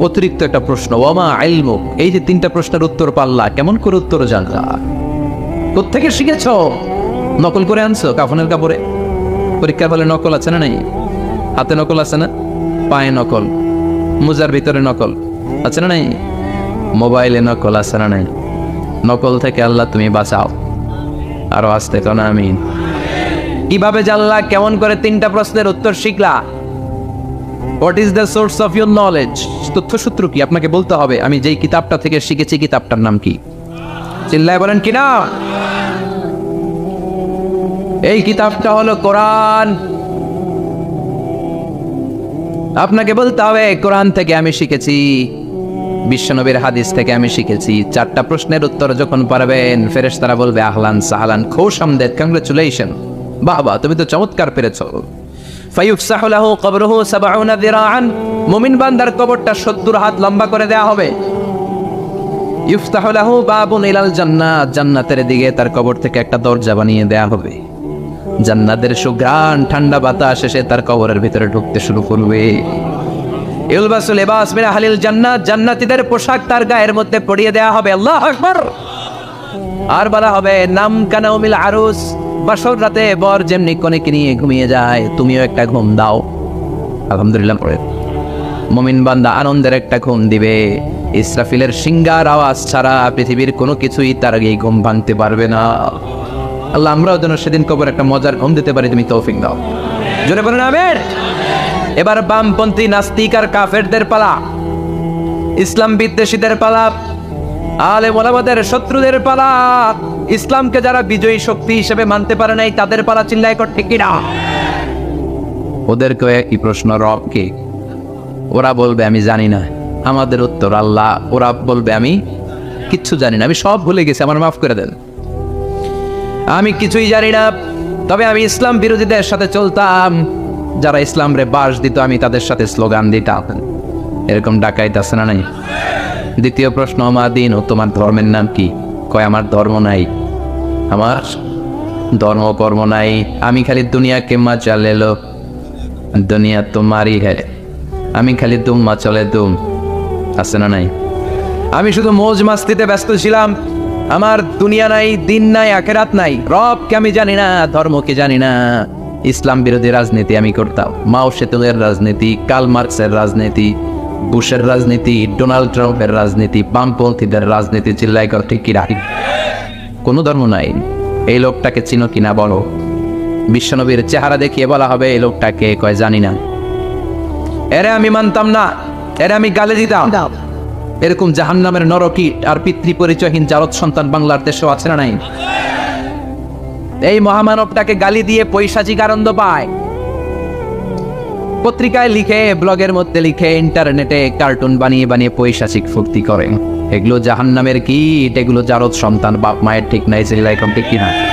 Speaker 1: অতিরিক্ত একটা প্রশ্ন, ওয়ামা ইলমুক, এই যে 3টা প্রশ্নের উত্তর পাল্লা, কেমন করে উত্তর জানলা? কোত্থেকে শিখেছো? নকল করে আনছো কাফনের কাপড়ে? পরীক্ষার হলে নকল আছে না নাই? হাতে নকল আছে না? পায়ে নকল, মুজার ভিতরে নকল আছে না নাই? মোবাইলে নকল আছে না নাই? নকল থেকে আল্লাহ তুমি বাঁচাও। আরো আসতে কোন আমিন। কিভাবে জানলা? কেমন করে 3টা প্রশ্নের উত্তর শিখলা? What is the source of your knowledge? তথ্যসূত্র কি? আপনাকে বলতে হবে, আমি যেই কিতাবটা থেকে শিখেছি কিতাবটার নাম কি? চিল্লায় বলেন কিনা। এই কিতাবটা হলো কোরআন। আপনাকে বলতে হবে, কোরআন থেকে আমি শিখেছি, বিশ্বনবীর হাদিস থেকে আমি শিখেছি। 4টা প্রশ্নের উত্তর যখন পারবেন, ফেরেশতারা বলবে আহলান সাহলান, খোশামদেদ, কংগ্রাচুলেশন, বাহ বাহ, তুমি তো চমৎকার পেরেছো। ফায়ুফসাহু লাহু কবরুহু 70 যিরাআন, মুমিন বান্দার কবরটা 70 হাত লম্বা করে দেয়া হবে। ইফতাহু লাহু বাবুন ইলাল জান্নাত, জান্নাতের দিকে তার কবর থেকে একটা দরজা বানিয়ে দেয়া হবে। জান্নাতের সুঘ্রাণ ঠান্ডা বাতাস এসে তার কবরের ভিতরে ঢুকতে শুরু করবে। ইলবাসু লিবাস মিন আহলিল জান্নাত, জান্নাতীদের পোশাক তার গায়ের মধ্যে পরিয়ে দেয়া হবে। আল্লাহু আকবার। আর বলা হবে, নাম কানাউমিল আরুস, বাসর রাতে বর যেমনি কনেকে নিয়ে ঘুমিয়ে যায়, তুমিও একটা ঘুম দাও। আলহামদুলিল্লাহ পড়ে মুমিন বান্দা আনন্দের একটা ঘুম দিবে। ইসরাফিলের সিঙ্গার আওয়াজ ছাড়া পৃথিবীর কোনো কিছুই তার এই ঘুম ভাঙতে পারবে না। আল্লাহ আমরাও যেন সেদিন কবর একটা মজার ঘুম দিতে পারি, তুমি তৌফিক দাও। জোরে বলেন আমিন। এবার বামপন্থী নাস্তিক আর কাফেরদের পালা, ইসলাম বিদ্বেষীদের পালা, আলেম ওলামাদের শত্রুদের পালা, ইসলামকে যারা বিজয়ী শক্তি হিসেবে মানতে পারে নাই তাদের পালা। চিল্লায় কর ঠিক কিনা। ওদেরকে একই প্রশ্ন, রব কে? ওরা বলবে আমি জানি না। আমাদের উত্তর আল্লাহ। ওরা বলবে আমি কিচ্ছু জানি না, আমি সব ভুলে গেছি, আমার মাফ করে দেন, আমি কিছুই জানি না। তবে আমি ইসলাম বিরোধীদের সাথে চলতাম, যারা ইসলাম রে বাস দিত আমি তাদের সাথে স্লোগান দিতাম। এরকম ডাকাইত আছে না নাই? দ্বিতীয় প্রশ্ন, আমার দিন, ও তোমার ধর্মের নাম কি? কয় আমার ধর্ম নাই, আমার ধর্ম কর্ম নাই, আমি খালি দুনিয়া কে মজা লেলো, দুনিয়া তোমারই হ্যাঁ, আমি খালি দুম মা চলে দুম, আছে না নাই? আমি শুধু মৌজ মাস্তিতে ব্যস্ত ছিলাম, আমার দুনিয়া নাই, দিন নাই, আখেরাত নাই, রবকে আমি জানি না, ধর্মকে জানি না। ইসলাম বিরোধী রাজনীতি আমি করতাম, মাও সেতুংয়ের রাজনীতি, কার্ল মার্কসের রাজনীতি, বুশের রাজনীতি, ডোনাল্ড ট্রাম্পের রাজনীতি, বামপন্থীদের রাজনীতি। চিল্লাই কর ঠিক কি রাখি? কোনো ধর্ম নাই। এই লোকটাকে চিনো কিনা বলো। বিশ্বনবীর চেহারা দেখিয়ে বলা হবে এই লোকটাকে, কয় জানি না। এরে আমি মানতাম না, এরে আমি গালে দিতাম, এরকম জাহান্নামের নরকীট আর পিতৃ পরিচয়হীন জারদ সন্তান বাংলার দেশেও আছে না নাই? এই মহামানবটাকে গালি দিয়ে পৈশাচিক আনন্দ পায়। পত্রিকায় লিখে, ব্লগের মধ্যে লিখে, ইন্টারনেটে কার্টুন বানিয়ে বানিয়ে পৈশাচিক ফুর্তি করে। এগুলো জাহান্নামের কীট, এগুলো জারদ সন্তান, বাপ মায়ের ঠিক নাই, এরকম ঠিক কিনা?